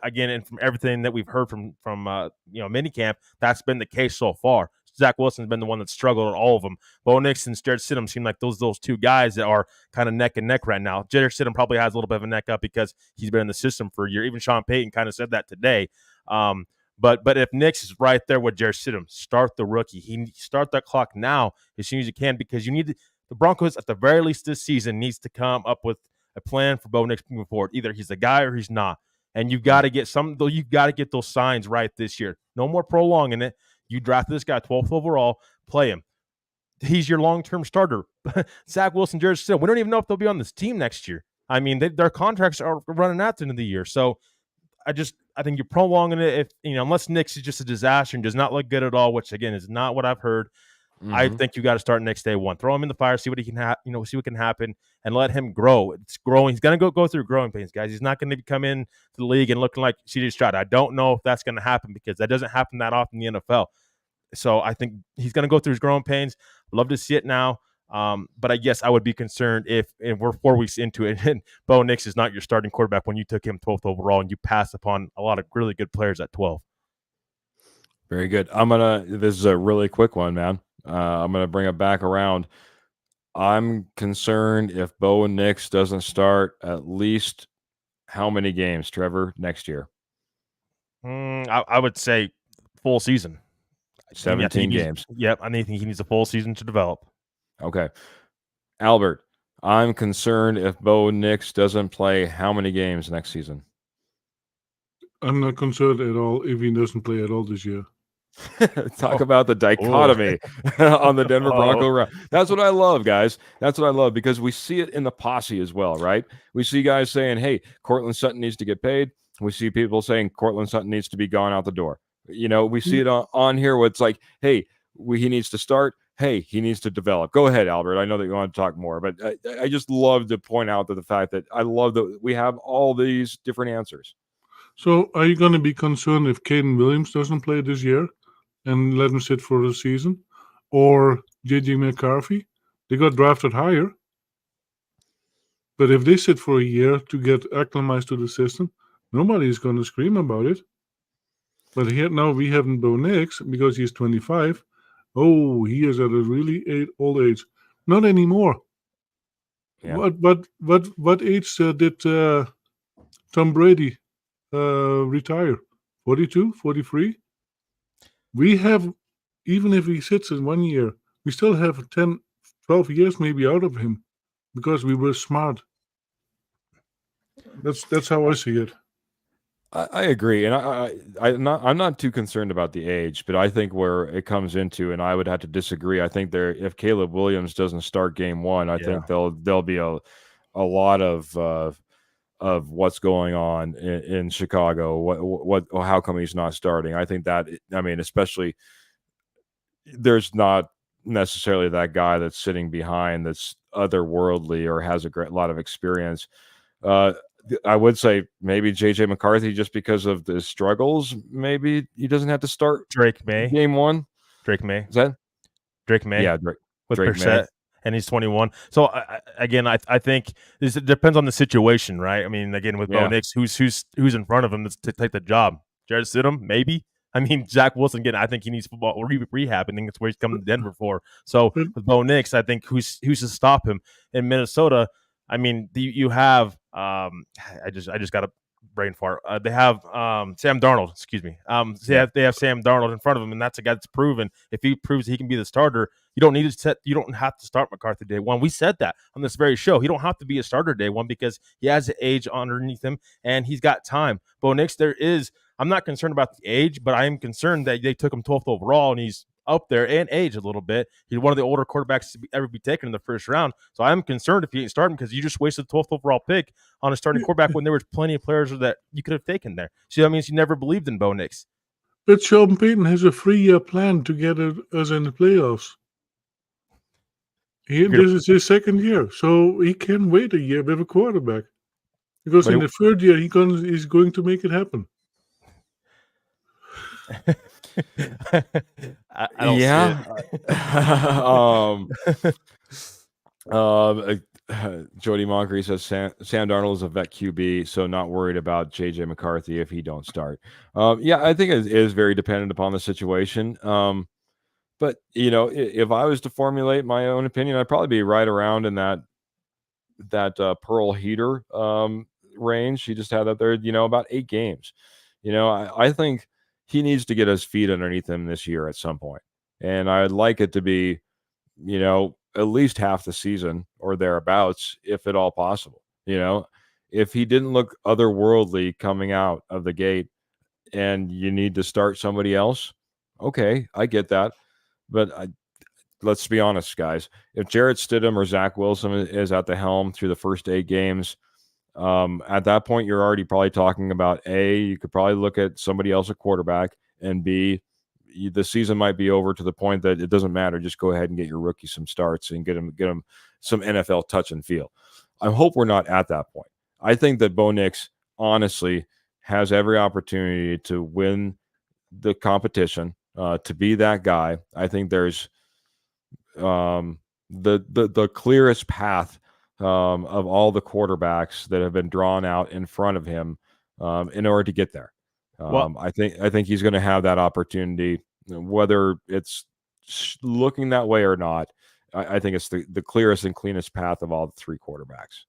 again, and from everything that we've heard from minicamp, that's been the case so far. Zach Wilson's been the one that struggled at all of them. Bo Nix and Jared Stidham seem like those 2 guys that are kind of neck and neck right now. Jared Stidham probably has a little bit of a neck up because he's been in the system for a year. Even Sean Payton kind of said that today. But if Nix is right there with Jared Stidham, start the rookie. Start that clock now as soon as you can because you need the Broncos at the very least this season needs to come up with a plan for Bo Nix moving forward. Either he's the guy or he's not. And you've got to get those signs right this year. No more prolonging it. You drafted this guy 12th overall, play him. He's your long-term starter. Zach Wilson, Jared Stidham, we don't even know if they'll be on this team next year. I mean, their contracts are running out at the end of the year. So I think you're prolonging it if unless Nix is just a disaster and does not look good at all, which again is not what I've heard. Mm-hmm. I think you got to start next day one. Throw him in the fire, see what he can see what can happen, and let him grow. It's growing. He's gonna go through growing pains, guys. He's not gonna come in to the league and looking like CJ Stroud. I don't know if that's gonna happen because that doesn't happen that often in the NFL. So I think he's going to go through his growing pains. Love to see it now. But I guess I would be concerned if we're 4 weeks into it and Bo Nix is not your starting quarterback when you took him 12th overall and you passed upon a lot of really good players at 12. Very good. This is a really quick one, man. I'm going to bring it back around. I'm concerned if Bo Nix doesn't start at least how many games, Trevor, next year? I would say full season. 17 games. Yep, I think he needs a full season to develop. Okay. Albert, I'm concerned if Bo Nix doesn't play how many games next season? I'm not concerned at all if he doesn't play at all this year. Talk about the dichotomy on the Denver Bronco round. That's what I love, guys. That's what I love because we see it in the posse as well, right? We see guys saying, hey, Cortland Sutton needs to get paid. We see people saying Cortland Sutton needs to be gone out the door. We see it on here where it's like, hey, he needs to start. Hey, he needs to develop. Go ahead, Albert. I know that you want to talk more, but I just love to point out the fact that I love that we have all these different answers. So are you going to be concerned if Caden Williams doesn't play this year and let him sit for the season? Or J.J. McCarthy? They got drafted higher. But if they sit for a year to get acclimatized to the system, nobody is going to scream about it. But here now we haven't Bo Nix because he's 25. Oh, he is at a really old age. Not anymore. Yeah. What age did Tom Brady retire? 42, 43? We have, even if he sits in 1 year, we still have 10, 12 years maybe out of him because we were smart. That's how I see it. I agree, and I'm not too concerned about the age, but I think where it comes into, and I would have to disagree. I think if Caleb Williams doesn't start game one, I think there'll be a lot of of what's going on in Chicago. How come he's not starting? I think that, I mean, especially there's not necessarily that guy that's sitting behind that's otherworldly or has a lot of experience. I would say maybe JJ McCarthy, just because of the struggles. Maybe he doesn't have to start Drake May. game one. Drake May. Is that? Drake May. Yeah, with Drake Brissett, May. and he's 21. So I think it depends on the situation, right? I mean, again, with Bo Nix, who's in front of him to take the job? Jared Stidham, maybe. I mean, Zach Wilson, again, I think he needs football rehab. I think that's where he's come to Denver for. So with Bo Nix, I think who's to stop him in Minnesota? I mean, you have I just got a brain fart. They have Sam Darnold. Excuse me. They have Sam Darnold in front of him, and that's a guy that's proven. If he proves he can be the starter, you don't have to start McCarthy day one. We said that on this very show. He don't have to be a starter day one because he has the age underneath him and he's got time. Bo Nix, I'm not concerned about the age, but I am concerned that they took him 12th overall and he's up there in age a little bit. He's one of the older quarterbacks to ever be taken in the first round. So I'm concerned if he ain't starting because you just wasted the 12th overall pick on a starting quarterback when there was plenty of players that you could have taken there. So that means you never believed in Bo Nix. But Sean Payton has a 3-year plan to get us in the playoffs. This is his second year, so he can wait a year with a quarterback. Because in the third year, he's going to make it happen. I don't see it. Jody Moncrief says Sam Darnold is a vet QB, so not worried about JJ McCarthy if he don't start. I think it is very dependent upon the situation. But if I was to formulate my own opinion, I'd probably be right around in that Pearl Heater range. He just had that there, about 8 games. I think he needs to get his feet underneath him this year at some point. And I'd like it to be, at least half the season or thereabouts, if at all possible. If he didn't look otherworldly coming out of the gate and you need to start somebody else, okay, I get that. But let's be honest, guys. If Jarrett Stidham or Zach Wilson is at the helm through the first 8 games, at that point, you're already probably talking about A, you could probably look at somebody else at quarterback, and B, the season might be over to the point that it doesn't matter. Just go ahead and get your rookie some starts and get him some NFL touch and feel. I hope we're not at that point. I think that Bo Nix honestly has every opportunity to win the competition. To be that guy. I think there's the clearest path of all the quarterbacks that have been drawn out in front of him in order to get there. I think he's going to have that opportunity, whether it's looking that way or not. I think it's the clearest and cleanest path of all the 3 quarterbacks.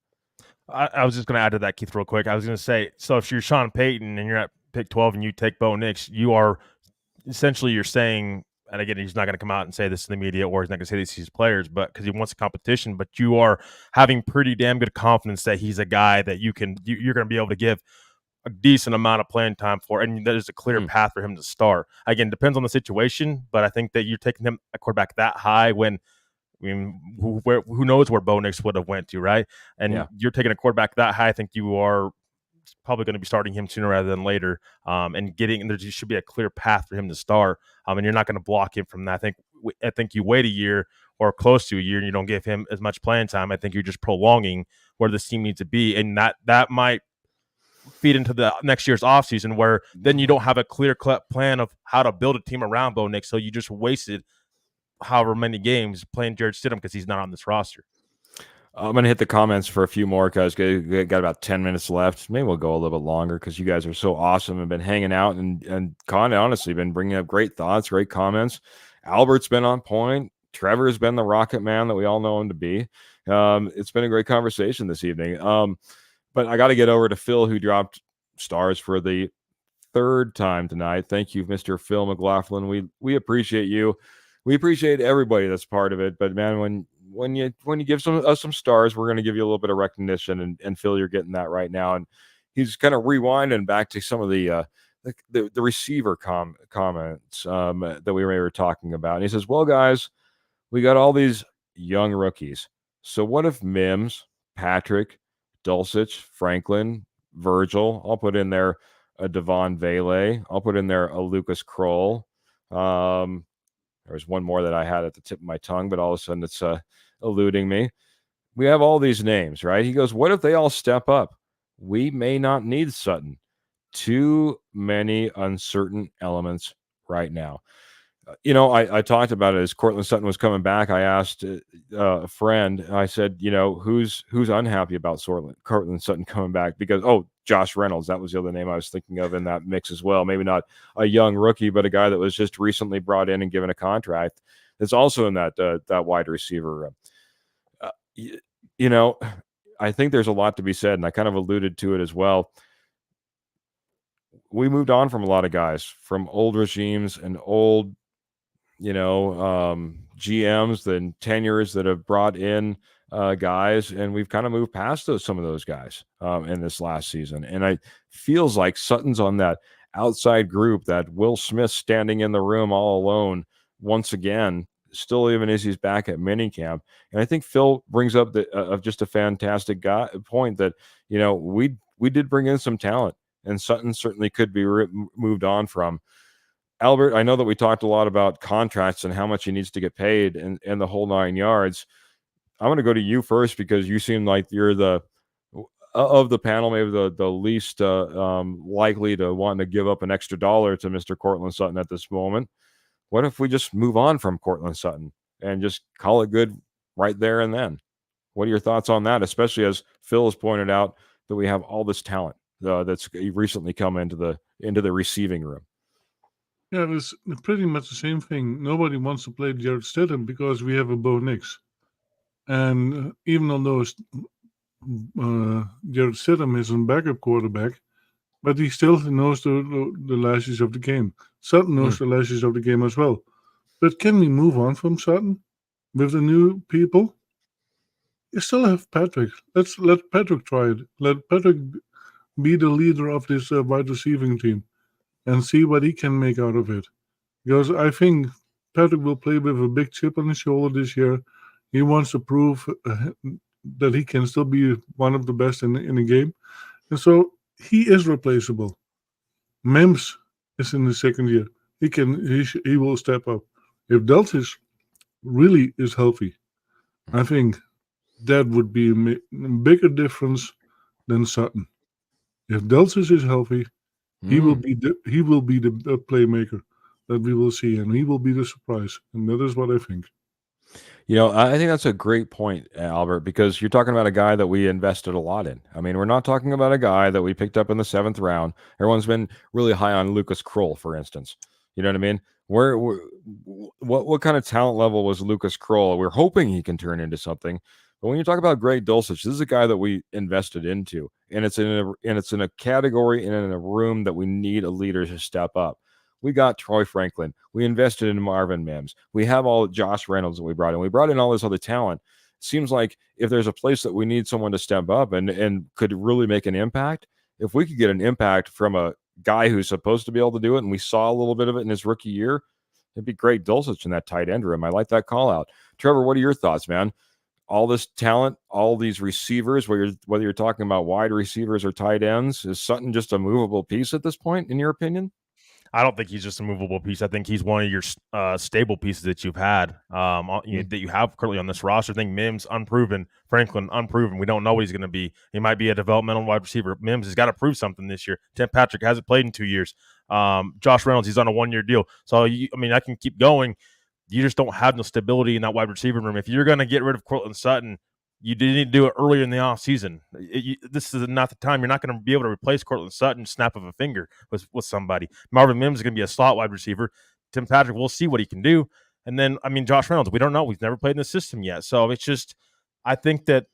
I was just going to add to that, Keith, real quick. I was going to say, so if you're Sean Payton and you're at pick 12 and you take Bo Nix, you are essentially you're saying, and again, he's not going to come out and say this in the media, or he's not going to say this to his players, but because he wants a competition. But you are having pretty damn good confidence that he's a guy that you're going to be able to give a decent amount of playing time for, and there's a clear path for him to start. Again, depends on the situation, but I think that you're taking him a quarterback that high when. I mean, who knows where Bo Nix would have went to, right? And you're taking a quarterback that high. I think you are probably going to be starting him sooner rather than later, and there should be a clear path for him to start, and you're not going to block him from that. I think you wait a year or close to a year and you don't give him as much playing time. I think you're just prolonging where this team needs to be, and that might feed into the next year's offseason where then you don't have a clear-cut plan of how to build a team around Bo Nix, so you just wasted however many games playing Jared Stidham because he's not on this roster. I'm going to hit the comments for a few more because we got about 10 minutes left. Maybe we'll go a little bit longer because you guys are so awesome and been hanging out and honestly been bringing up great thoughts, great comments. Albert's been on point. Trevor's been the rocket man that we all know him to be. It's been a great conversation this evening. But I got to get over to Phil, who dropped stars for the 3rd time tonight. Thank you, Mr. Phil McLaughlin. We appreciate you. We appreciate everybody that's part of it. But man, when you give us some stars, we're going to give you a little bit of recognition, and Phil, you're getting that right now. And he's kind of rewinding back to some of the receiver comments that we were talking about. And he says, well, guys, we got all these young rookies. So what if Mims, Patrick, Dulcich, Franklin, Virgil. I'll put in there a Devon Vele. I'll put in there a Lucas Kroll. There's one more that I had at the tip of my tongue, but all of a sudden it's eluding me. We have all these names, right? He goes, what if they all step up? We may not need Sutton. Too many uncertain elements right now. I talked about it as Cortland Sutton was coming back. I asked a friend, I said, who's unhappy about Cortland Sutton coming back? Because, Josh Reynolds, that was the other name I was thinking of in that mix as well. Maybe not a young rookie, but a guy that was just recently brought in and given a contract that's also in that wide receiver room. I think there's a lot to be said, and I kind of alluded to it as well. We moved on from a lot of guys from old regimes and old GMs and tenures that have brought in guys, and we've kind of moved past some of those guys in this last season. And it feels like Sutton's on that outside group, that Will Smith standing in the room all alone once again, still even as he's back at minicamp. And I think Phil brings up just a fantastic point that we did bring in some talent, and Sutton certainly could be moved on from. Albert, I know that we talked a lot about contracts and how much he needs to get paid and the whole 9 yards. I'm going to go to you first because you seem like you're of the panel, maybe the least likely to want to give up an extra dollar to Mr. Cortland Sutton at this moment. What if we just move on from Cortland Sutton and just call it good right there and then? What are your thoughts on that, especially as Phil has pointed out that we have all this talent that's recently come into the receiving room? Yeah, it's pretty much the same thing. Nobody wants to play Jared Stidham because we have a Bo Nix. And even though Jared Stidham is a backup quarterback, but he still knows the lashes of the game. Sutton knows the lashes of the game as well. But can we move on from Sutton with the new people? You still have Patrick. Let Patrick try it. Let Patrick be the leader of this wide receiving team and see what he can make out of it. Because I think Patrick will play with a big chip on his shoulder this year. He wants to prove that he can still be one of the best in the game. And so he is replaceable. Mims is in the second year. He will step up. If Dulcich really is healthy, I think that would be a bigger difference than Sutton. If Dulcich is healthy, he will be the playmaker that we will see, and he will be the surprise. And that is what I think. I think that's a great point, Albert, because you're talking about a guy that we invested a lot in. I mean, we're not talking about a guy that we picked up in the 7th round. Everyone's been really high on Lucas Kroll, for instance. You know what I mean? What kind of talent level was Lucas Kroll? We're hoping he can turn into something. But when you talk about Greg Dulcich, this is a guy that we invested into, and it's in a category and in a room that we need a leader to step up. We got Troy Franklin. We invested in Marvin Mims. We have all Josh Reynolds that we brought in. We brought in all this other talent. Seems like if there's a place that we need someone to step up and could really make an impact, if we could get an impact from a guy who's supposed to be able to do it, and we saw a little bit of it in his rookie year, it'd be great Dulcich in that tight end room. I like that call out. Trevor, what are your thoughts, man? All this talent, all these receivers, whether you're talking about wide receivers or tight ends, is Sutton just a movable piece at this point, in your opinion? I don't think he's just a movable piece. I think he's one of your stable pieces that you've had, that you have currently on this roster. I think Mims, unproven. Franklin, unproven. We don't know what he's going to be. He might be a developmental wide receiver. Mims has got to prove something this year. Tim Patrick hasn't played in 2 years. Josh Reynolds, he's on a 1-year deal. So, I can keep going. You just don't have no stability in that wide receiver room. If you're going to get rid of Cortland Sutton, you didn't do it earlier in the offseason. This is not the time. You're not going to be able to replace Cortland Sutton snap of a finger with somebody. Marvin Mims is going to be a slot wide receiver. Tim Patrick, we'll see what he can do. And then, Josh Reynolds, we don't know. We've never played in the system yet. So it's just, I think that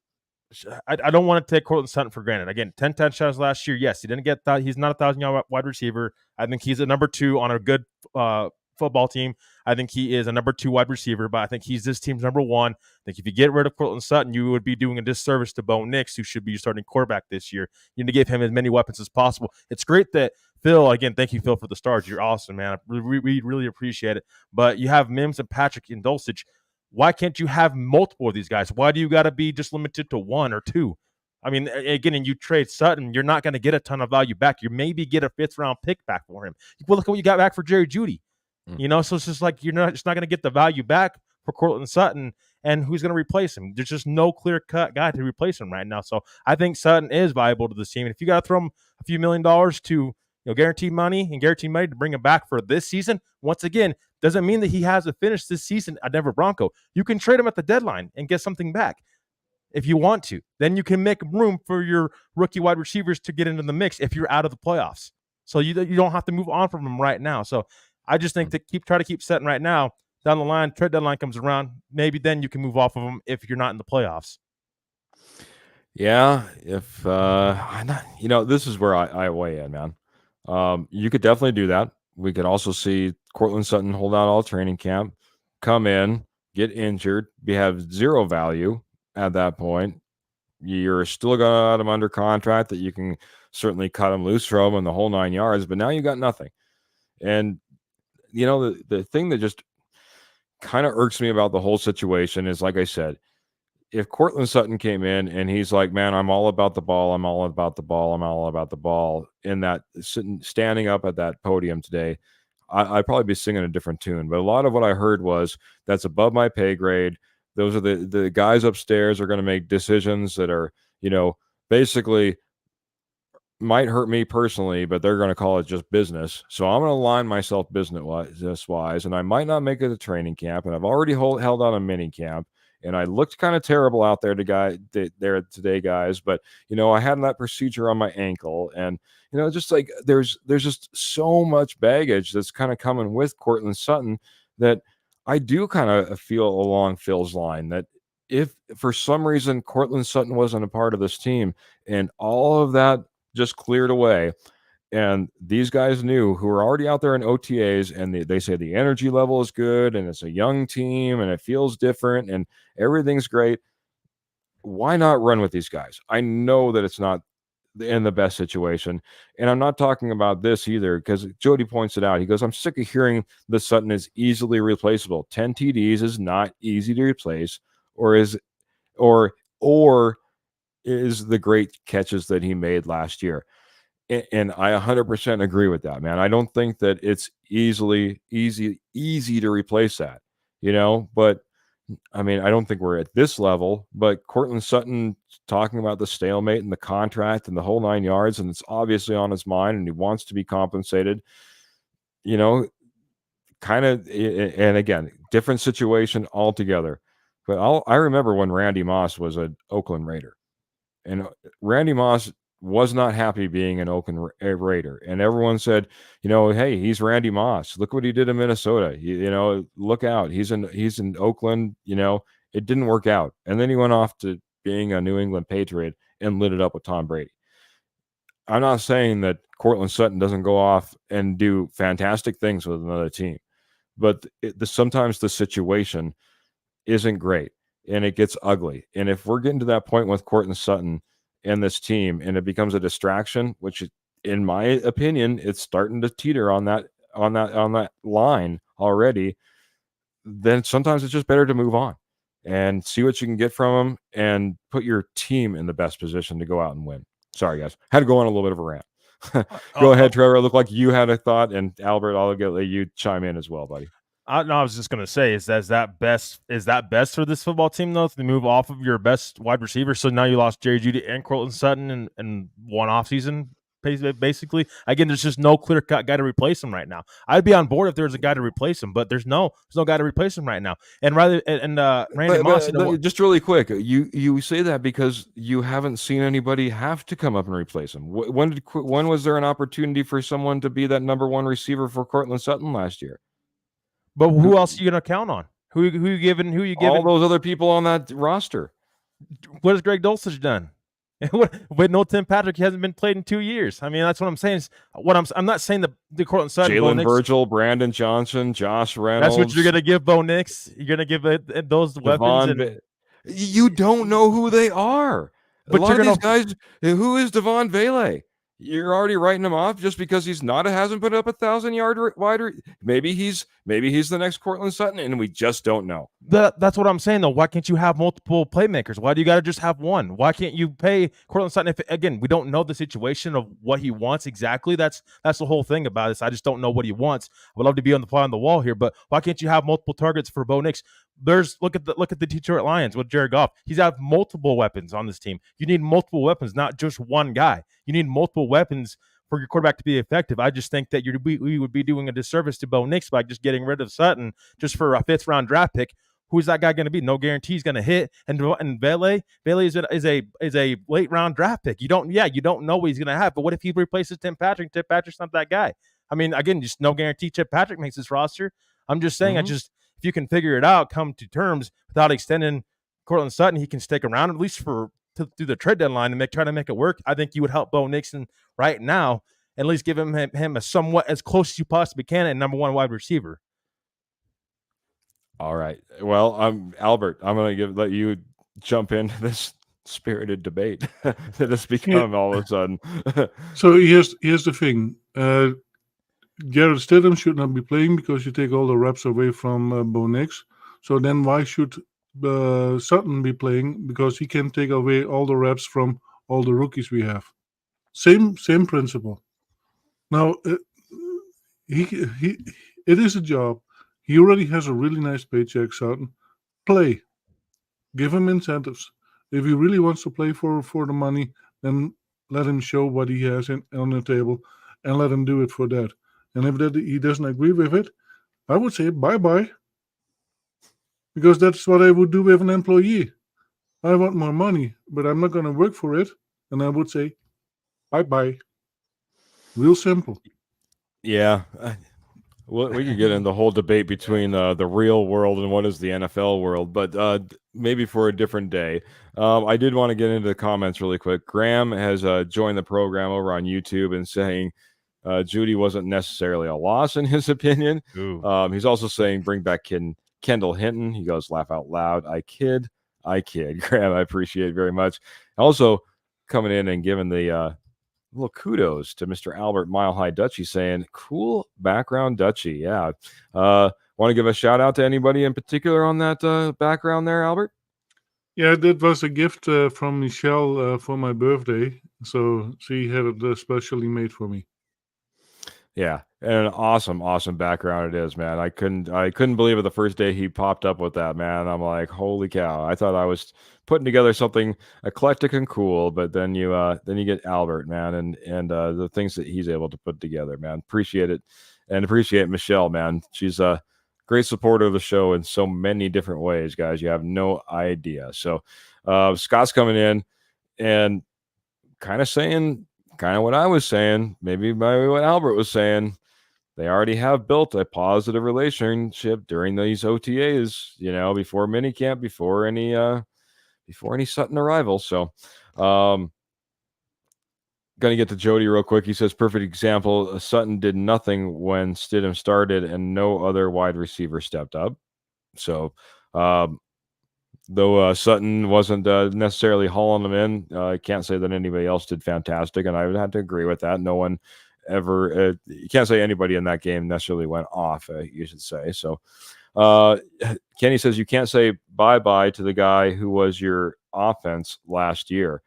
I don't want to take Cortland Sutton for granted. Again, 10 touchdowns last year. Yes, he didn't get that. He's not a 1,000-yard wide receiver. I think he's a number 2 on a good football team. I think he is a number 2 wide receiver, but I think he's this team's number 1. I think if you get rid of Cortland Sutton, you would be doing a disservice to Bo Nix, who should be your starting quarterback this year. You need to give him as many weapons as possible. It's great that Phil, again, thank you, Phil, for the stars. You're awesome, man. We really appreciate it. But you have Mims and Patrick and Dulcich. Why can't you have multiple of these guys? Why do you got to be just limited to 1 or 2? I mean, again, and you trade Sutton, you're not going to get a ton of value back. You maybe get a 5th-round pick back for him. Well, look at what you got back for Jerry Jeudy. So it's just like you're just not going to get the value back for Cortland Sutton, and who's going to replace him? There's just no clear-cut guy to replace him right now. So I think Sutton is viable to this team. And if you got to throw him a few $1 million to guaranteed money to bring him back for this season, once again, doesn't mean that he has to finish this season at Denver Bronco. You can trade him at the deadline and get something back if you want to. Then you can make room for your rookie wide receivers to get into the mix if you're out of the playoffs. So you don't have to move on from him right now. So I just think to try to keep Sutton right now. Down the line, trade deadline comes around, maybe then you can move off of him if you're not in the playoffs. Yeah, if this is where I weigh in, man. You could definitely do that. We could also see Cortland Sutton hold out all training camp, come in, get injured, have zero value at that point. You're still got him under contract that you can certainly cut him loose from and the whole 9 yards, but now you got nothing. And the thing that just kind of irks me about the whole situation is, like I said, if Cortland Sutton came in and he's like, man, I'm all about the ball, I'm all about the ball, I'm all about the ball, in that standing up at that podium today, I'd probably be singing a different tune. But a lot of what I heard was, that's above my pay grade. Those are the guys upstairs are going to make decisions that are, basically might hurt me personally, but they're going to call it just business. So I'm going to align myself business-wise, and I might not make it a training camp, and I've already held on a mini camp, and I looked kind of terrible out there today, guys. But I had that procedure on my ankle, and just like there's just so much baggage that's kind of coming with Cortland Sutton that I do kind of feel along Phil's line that if for some reason Cortland Sutton wasn't a part of this team and all of that just cleared away, and these guys knew, who were already out there in OTAs, and they say the energy level is good and it's a young team and it feels different and everything's great, why not run with these guys? I know that it's not in the best situation, and I'm not talking about this either, because Jody points it out. He goes, I'm sick of hearing the Sutton is easily replaceable. 10 TDs is not easy to replace, or is the great catches that he made last year. And I 100% agree with that, man. I don't think that it's easy to replace that, but I mean, I don't think we're at this level. But Cortland Sutton talking about the stalemate and the contract and the whole 9 yards, and it's obviously on his mind, and he wants to be compensated, kind of. And again, different situation altogether. But I remember when Randy Moss was an Oakland Raider, and Randy Moss was not happy being an Oakland Raider, and everyone said, hey, he's Randy Moss. Look what he did in Minnesota. Look out. He's in Oakland. It didn't work out, and then he went off to being a New England Patriot and lit it up with Tom Brady. I'm not saying that Cortland Sutton doesn't go off and do fantastic things with another team, but sometimes the situation isn't great and it gets ugly. And if we're getting to that point with Cortland Sutton and this team, and it becomes a distraction, which in my opinion, it's starting to teeter on that line already, then sometimes it's just better to move on and see what you can get from them and put your team in the best position to go out and win. Sorry, guys. Had to go on a little bit of a rant. Go ahead, Trevor. It looked like you had a thought, and Albert, I'll let you chime in as well, buddy. I was just gonna say, is that best for this football team though, to move off of your best wide receiver? So now you lost Jerry Jeudy and Cortland Sutton in one offseason, basically. Again, there's just no clear cut guy to replace him right now. I'd be on board if there was a guy to replace him, but there's no guy to replace him right now. And Randy Moss, just really quick, you say that because you haven't seen anybody have to come up and replace him. When was there an opportunity for someone to be that number one receiver for Cortland Sutton last year? But who else are you going to count on? Who you giving? All those other people on that roster. What has Greg Dulcich done? With no Tim Patrick, he hasn't been played in 2 years. I mean, that's what I'm saying. I'm not saying the Cortland Sutton, Jalen Virgil, Brandon Johnson, Josh Reynolds. That's what you're going to give Bo Nix. You're going to give those weapons. You don't know who they are. But a lot of these guys. Who is Devon Vele? You're already writing him off just because hasn't put up 1,000-yard wide. Maybe he's the next Cortland Sutton, and we just don't know. That's what I'm saying, though. Why can't you have multiple playmakers? Why do you got to just have one? Why can't you pay Cortland Sutton? If again, we don't know the situation of what he wants exactly. That's the whole thing about this. I just don't know what he wants. I would love to be on the fly on the wall here, but why can't you have multiple targets for Bo Nix? Look at the Detroit Lions with Jared Goff. He's have multiple weapons on this team. You need multiple weapons, not just one guy. You need multiple weapons for your quarterback to be effective. I just think that we would be doing a disservice to Bo Nix by just getting rid of Sutton just for a 5th-round draft pick. Who's that guy going to be? No guarantee he's going to hit. And Vele is a late round draft pick. You don't know what he's going to have. But what if he replaces Tim Patrick? Tim Patrick's not that guy. I mean, again, just no guarantee Tim Patrick makes this roster. I'm just saying, if you can figure it out, come to terms without extending Cortland Sutton, he can stick around at least through the trade deadline and try to make it work. I think you would help Bo Nixon right now, and at least give him a somewhat as close as you possibly can at number 1 wide receiver. All right. Well, Albert, I'm going to let you jump into this spirited debate that has become all of a sudden. So here's the thing. Jared Stidham should not be playing because you take all the reps away from Bo Nix. So then why should Sutton be playing? Because he can take away all the reps from all the rookies we have. Same principle. Now, it is a job. He already has a really nice paycheck, Sutton. Play. Give him incentives. If he really wants to play for the money, then let him show what he has on the table and let him do it for that. And if he doesn't agree with it, I would say bye-bye. Because that's what I would do with an employee. I want more money, but I'm not going to work for it. And I would say bye-bye. Real simple. Yeah. We could get in the whole debate between the real world and what is the NFL world, but maybe for a different day. I did want to get into the comments really quick. Graham has joined the program over on YouTube and saying Judy wasn't necessarily a loss in his opinion. He's also saying bring back Kendall Hinton. He goes, laugh out loud. I kid. Graham, I appreciate it very much. Also coming in and giving the little kudos to Mr. Albert Mile High Dutchie, saying cool background Dutchie. Yeah. Want to give a shout out to anybody in particular on that background there, Albert? Yeah, that was a gift from Michelle for my birthday. So she had it specially made for me. Yeah, and an awesome background it is, man. I couldn't believe it the first day he popped up with that, man. I'm like, holy cow! I thought I was putting together something eclectic and cool, but then you get Albert, man, and the things that he's able to put together, man. Appreciate it, and appreciate Michelle, man. She's a great supporter of the show in so many different ways, guys. You have no idea. So Scott's coming in and kind of saying what I was saying, maybe what Albert was saying. They already have built a positive relationship during these OTAs, before minicamp, before any Sutton arrival. So, gonna get to Jody real quick. He says, perfect example. Sutton did nothing when Stidham started, and no other wide receiver stepped up. So, though Sutton wasn't necessarily hauling them in, I can't say that anybody else did fantastic, and I would have to agree with that. No one ever, you can't say anybody in that game necessarily went off, you should say. So Kenny says you can't say bye-bye to the guy who was your offense last year.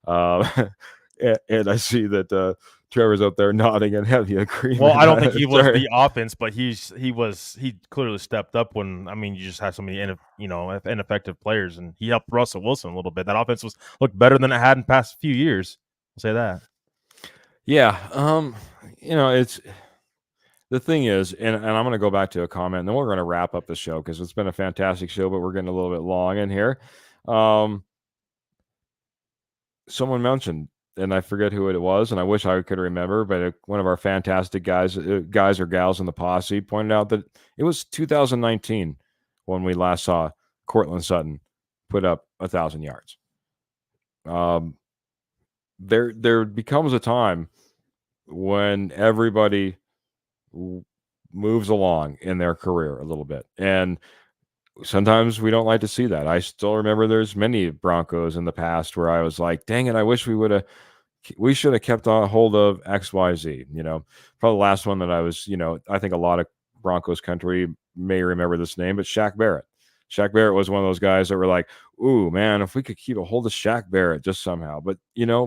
And I see that Trevor's up there nodding and heavy agreement. Well, I don't think he was the offense, but he clearly stepped up when, you just have so many ineffective players, and he helped Russell Wilson a little bit. That offense looked better than it had in past few years. I'll say that. Yeah. It's the thing is, and I'm going to go back to a comment, and then we're going to wrap up the show because it's been a fantastic show, but we're getting a little bit long in here. Someone mentioned, and I forget who it was, and I wish I could remember, but one of our fantastic guys or gals in the posse pointed out that it was 2019 when we last saw Cortland Sutton put up 1,000 yards. There becomes a time when everybody moves along in their career a little bit, and sometimes we don't like to see that. I still remember there's many Broncos in the past where I was like, dang it, I wish we would have we should have kept on hold of XYZ. Probably the last one that I was, I think a lot of Broncos country may remember this name, but Shaq Barrett. Shaq Barrett was one of those guys that were like, ooh, man, if we could keep a hold of Shaq Barrett just somehow. But,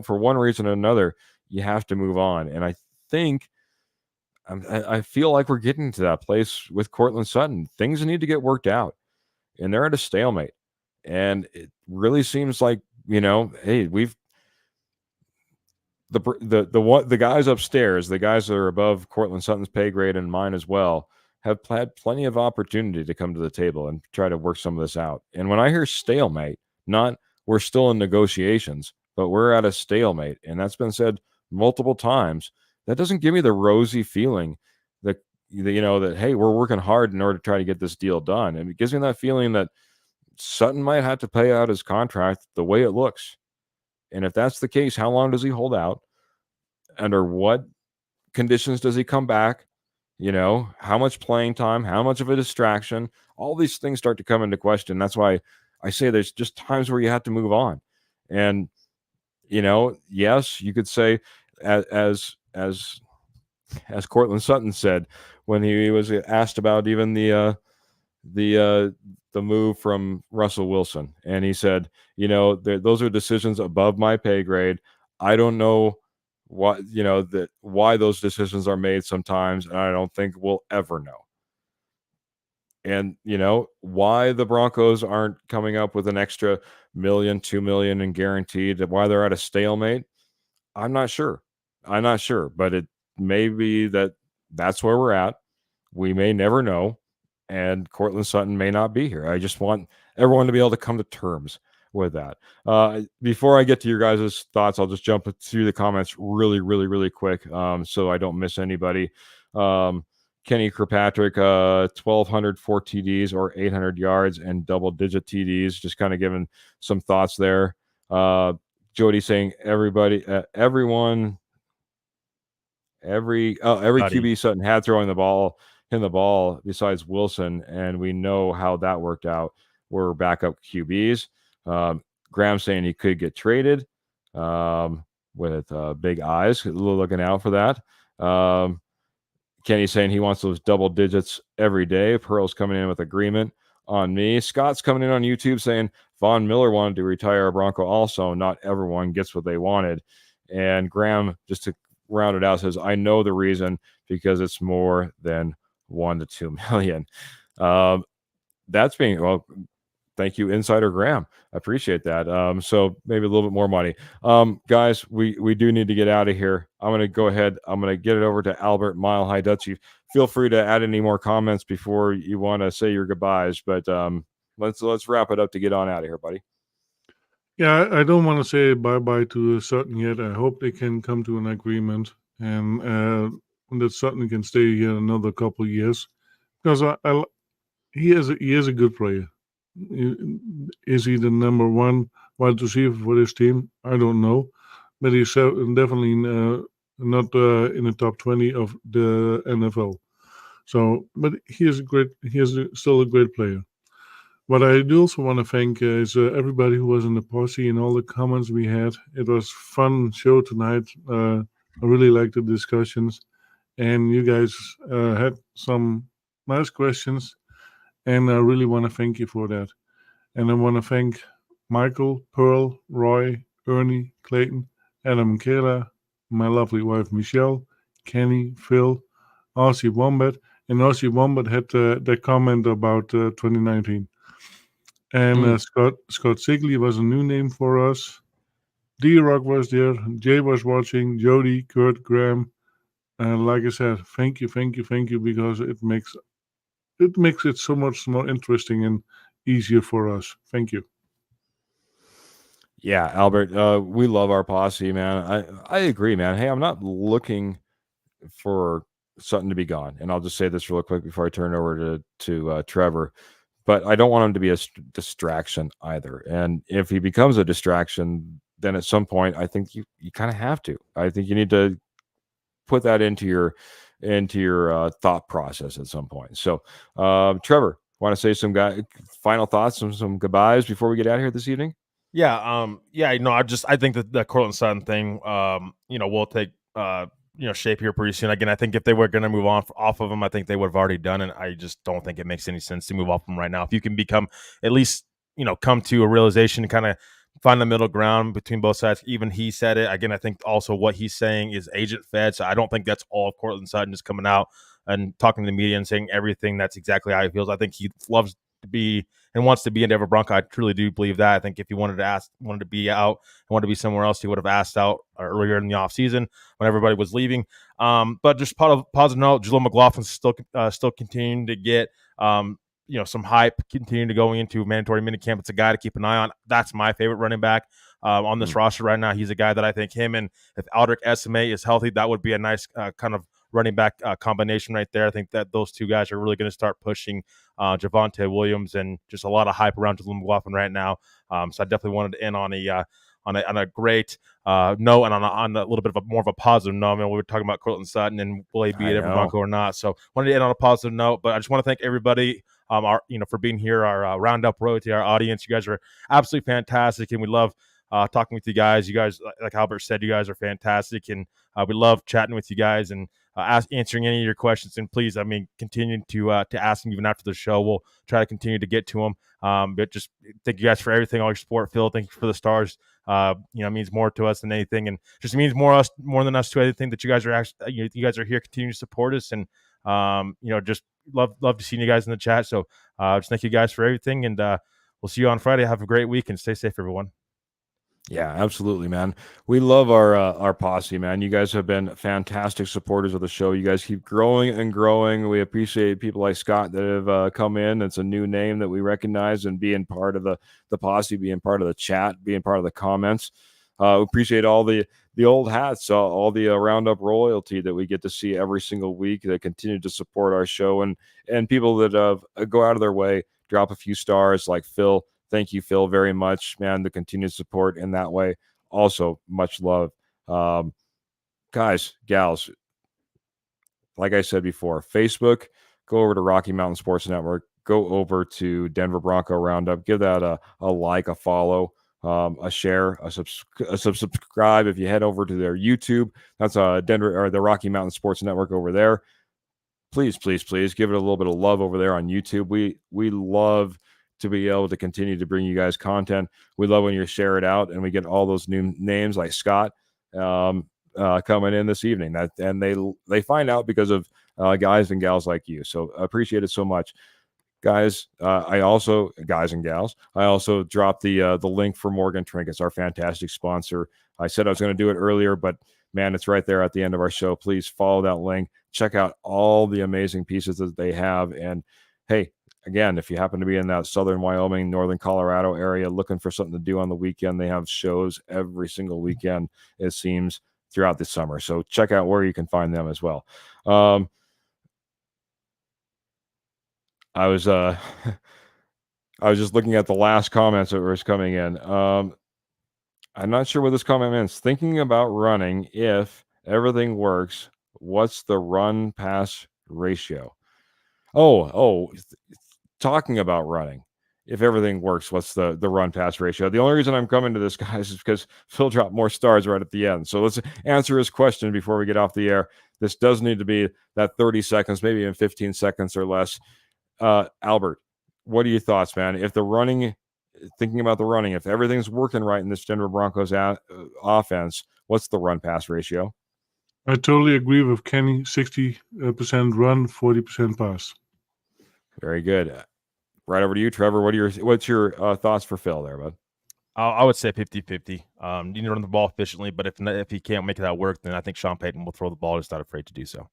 for one reason or another, you have to move on. And I think I feel like we're getting to that place with Cortland Sutton. Things need to get worked out, and they're at a stalemate. And it really seems like, hey, we've the guys upstairs, the guys that are above Cortland Sutton's pay grade and mine as well, have had plenty of opportunity to come to the table and try to work some of this out. And when I hear stalemate, not we're still in negotiations, but we're at a stalemate, and that's been said multiple times, that doesn't give me the rosy feeling that that hey, we're working hard in order to try to get this deal done. And it gives me that feeling that Sutton might have to pay out his contract the way it looks. And if that's the case, how long does he hold out? Under what conditions does he come back? How much playing time, how much of a distraction? All these things start to come into question. That's why I say there's just times where you have to move on. And yes, you could say as Cortland Sutton said when he was asked about even the move from Russell Wilson, and he said, those are decisions above my pay grade. I don't know why those decisions are made sometimes, and I don't think we'll ever know. And why the Broncos aren't coming up with an extra $1 million, $2 million in guaranteed, why they're at a stalemate, I'm not sure. But it may be that's where we're at. We may never know, and Cortland Sutton may not be here. I just want everyone to be able to come to terms with that. Before I get to your guys' thoughts, I'll just jump through the comments really, really, really quick, so I don't miss anybody. Kenny Kirkpatrick, 1,204 TDs or 800 yards and double-digit TDs. Just kind of giving some thoughts there. Jody saying every QB Sutton had throwing the ball besides Wilson, and we know how that worked out. We're backup QBs. Graham saying he could get traded with big eyes, looking out for that. Kenny saying he wants those double digits every day. Pearl's coming in with agreement on me. Scott's coming in on YouTube saying Von Miller wanted to retire a Bronco also. Not everyone gets what they wanted. And Graham, just to round it out, says, I know the reason, because it's more than 1 to 2 million. That's being, well, thank you, Insider Graham. I appreciate that. So maybe a little bit more money. Guys, we do need to get out of here. I'm going to go ahead. I'm going to get it over to Albert Mile High Dutchy. Feel free to add any more comments before you want to say your goodbyes. But let's wrap it up to get on out of here, buddy. Yeah, I don't want to say bye-bye to Sutton yet. I hope they can come to an agreement, and that Sutton can stay here another couple of years, because he is a good player. Is he the number one wide receiver for this team? I don't know, but he's definitely not in the top 20 of the NFL. So, but he is still a great player. What I do also want to thank is everybody who was in the posse and all the comments we had. It was a fun show tonight. I really liked the discussions, and you guys had some nice questions, and I really want to thank you for that. And I want to thank Michael, Pearl, Roy, Ernie, Clayton, Adam, Kayla, my lovely wife Michelle, Kenny, Phil, Aussie Wombat, and Aussie Wombat had that comment about 2019. And Scott Sigley was a new name for us. D-Rock was there. Jay was watching. Jody, Kurt, Graham. And like I said, thank you, because it makes it so much more interesting and easier for us. Thank you. Yeah, Albert, we love our posse, man. I agree, man. Hey, I'm not looking for Sutton to be gone. And I'll just say this real quick before I turn it over to Trevor. But I don't want him to be a distraction either. And if he becomes a distraction, then at some point, I think you kind of have to. I think you need to put that into your thought process at some point. So, Trevor, want to say some final thoughts, some goodbyes before we get out of here this evening? Yeah, I think that the Cortland Sutton thing, will take shape here pretty soon. Again, I think if they were going to move on off of him, I think they would have already done it. I just don't think it makes any sense to move off him right now. If you can become at least come to a realization and kind of find the middle ground between both sides. Even he said it again. I think also what he's saying is agent fed. So I don't think that's all of Cortland Sutton just coming out and talking to the media and saying everything. That's exactly how he feels. I think he loves to be and wants to be a Denver Bronco. I truly do believe that. I think if he wanted to be out and wanted to be somewhere else, he would have asked out earlier in the offseason when everybody was leaving. But just positive note, Jaleel McLaughlin's still continuing to get some hype, continuing to go into mandatory minicamp. It's a guy to keep an eye on. That's my favorite running back on this roster right now. He's a guy that I think him and if Aldrich Esme is healthy, that would be a nice kind of running back combination right there. I think that those two guys are really going to start pushing Javonte Williams and just a lot of hype around Jaleel McLaughlin right now. So I definitely wanted to end on a great note and on a little bit of more of a positive note. I mean, we were talking about Cortland Sutton and will he be at Denver Bronco or not. So wanted to end on a positive note, but I just want to thank everybody for being here, our Roundup royalty, our audience. You guys are absolutely fantastic, and we love talking with you guys. You guys, like Albert said, you guys are fantastic, and we love chatting with you guys and answering any of your questions. And please, continue to ask them even after the show. We'll try to continue to get to them. But just thank you guys for everything, all your support. Phil, thank you for the stars. Means more to us than anything, and just means more than us to anything that you guys are actually you guys are here, continue to support us, and just love to see you guys in the chat. So just thank you guys for everything, and we'll see you on Friday. Have a great week and stay safe, everyone. Yeah, absolutely, man. We love our posse, man. You guys have been fantastic supporters of the show. You guys keep growing and growing. We appreciate people like Scott that have come in. It's a new name that we recognize, and being part of the posse, being part of the chat, being part of the comments. We appreciate all the old hats, all the Roundup royalty that we get to see every single week that continue to support our show, and people that go out of their way, drop a few stars like Phil. Thank you, Phil, very much, man. The continued support in that way. Also, much love. Guys, gals, like I said before, Facebook, go over to Rocky Mountain Sports Network, go over to Denver Bronco Roundup, give that a like, a follow, a share, a subscribe. If you head over to their YouTube, that's Denver or the Rocky Mountain Sports Network over there. Please, please, please give it a little bit of love over there on YouTube. We love to be able to continue to bring you guys content. We love when you share it out, and we get all those new names like Scott coming in this evening. And they find out because of guys and gals like you. So appreciate it so much, guys. Guys and gals, I also dropped the link for Morgan Trinkets, our fantastic sponsor. I said I was going to do it earlier, but man, it's right there at the end of our show. Please follow that link. Check out all the amazing pieces that they have. And hey, again, if you happen to be in that southern Wyoming, northern Colorado area looking for something to do on the weekend, they have shows every single weekend, it seems, throughout the summer. So check out where you can find them as well. I was I was just looking at the last comments that was coming in. I'm not sure what this comment means. Thinking about running, if everything works, what's the run pass ratio? Oh, talking about running, if everything works, what's the run pass ratio? The only reason I'm coming to this, guys, is because Phil dropped more stars right at the end. So let's answer his question before we get off the air. This does need to be that 30 seconds, maybe even 15 seconds or less. Albert, what are your thoughts, man? Thinking about the running, if everything's working right in this Denver Broncos offense, what's the run pass ratio? I totally agree with Kenny. 60% run, 40% pass. Very good. Right over to you, Trevor. What's your thoughts for Phil there, bud? I would say 50-50. You need to run the ball efficiently, but if he can't make that work, then I think Sean Payton will throw the ball. He's not afraid to do so.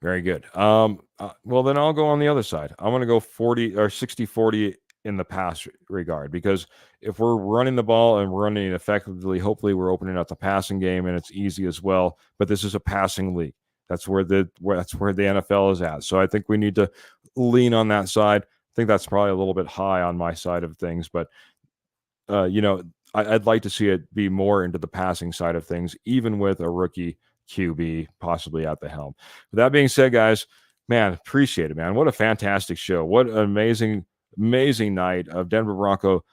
Very good. Well, then I'll go on the other side. I'm going to go 40 or 60-40 in the pass regard, because if we're running the ball and running it effectively, hopefully we're opening up the passing game and it's easy as well. But this is a passing league. That's where the NFL is at. So I think we need to lean on that side. I think that's probably a little bit high on my side of things, but I'd like to see it be more into the passing side of things, even with a rookie QB possibly at the helm. With that being said, guys, man, appreciate it, man. What a fantastic show. What an amazing night of Denver Bronco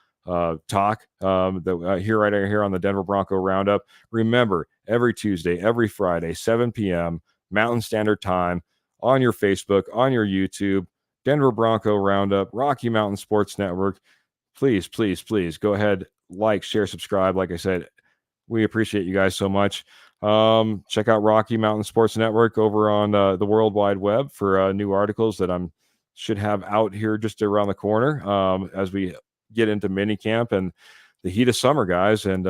talk that here right here on the Denver Bronco Roundup. Remember, every Tuesday, every Friday, 7 p.m. Mountain Standard Time on your Facebook, on your YouTube, Denver Bronco Roundup, Rocky Mountain Sports Network. Please, please, please go ahead, like, share, subscribe. Like I said, we appreciate you guys so much. Check out Rocky Mountain Sports Network over on the World Wide Web for new articles that should have out here just around the corner as we get into mini camp and the heat of summer, guys, and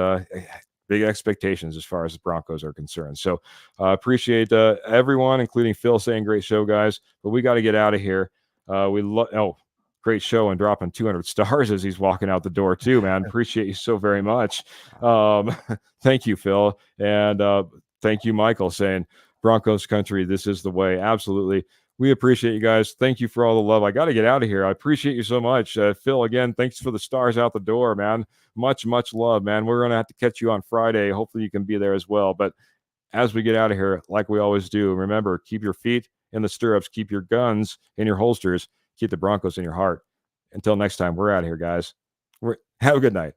big expectations as far as the Broncos are concerned. So appreciate everyone, including Phil, saying great show, guys. But we got to get out of here. Great show, and dropping 200 stars as he's walking out the door too, man. Appreciate you so very much. Thank you, Phil, and thank you, Michael, saying Broncos country, this is the way. Absolutely. We appreciate you guys. Thank you for all the love. I got to get out of here. I appreciate you so much. Phil, again, thanks for the stars out the door, man. Much, much love, man. We're going to have to catch you on Friday. Hopefully you can be there as well. But as we get out of here, like we always do, remember, keep your feet in the stirrups, keep your guns in your holsters, keep the Broncos in your heart. Until next time, we're out of here, guys. Have a good night.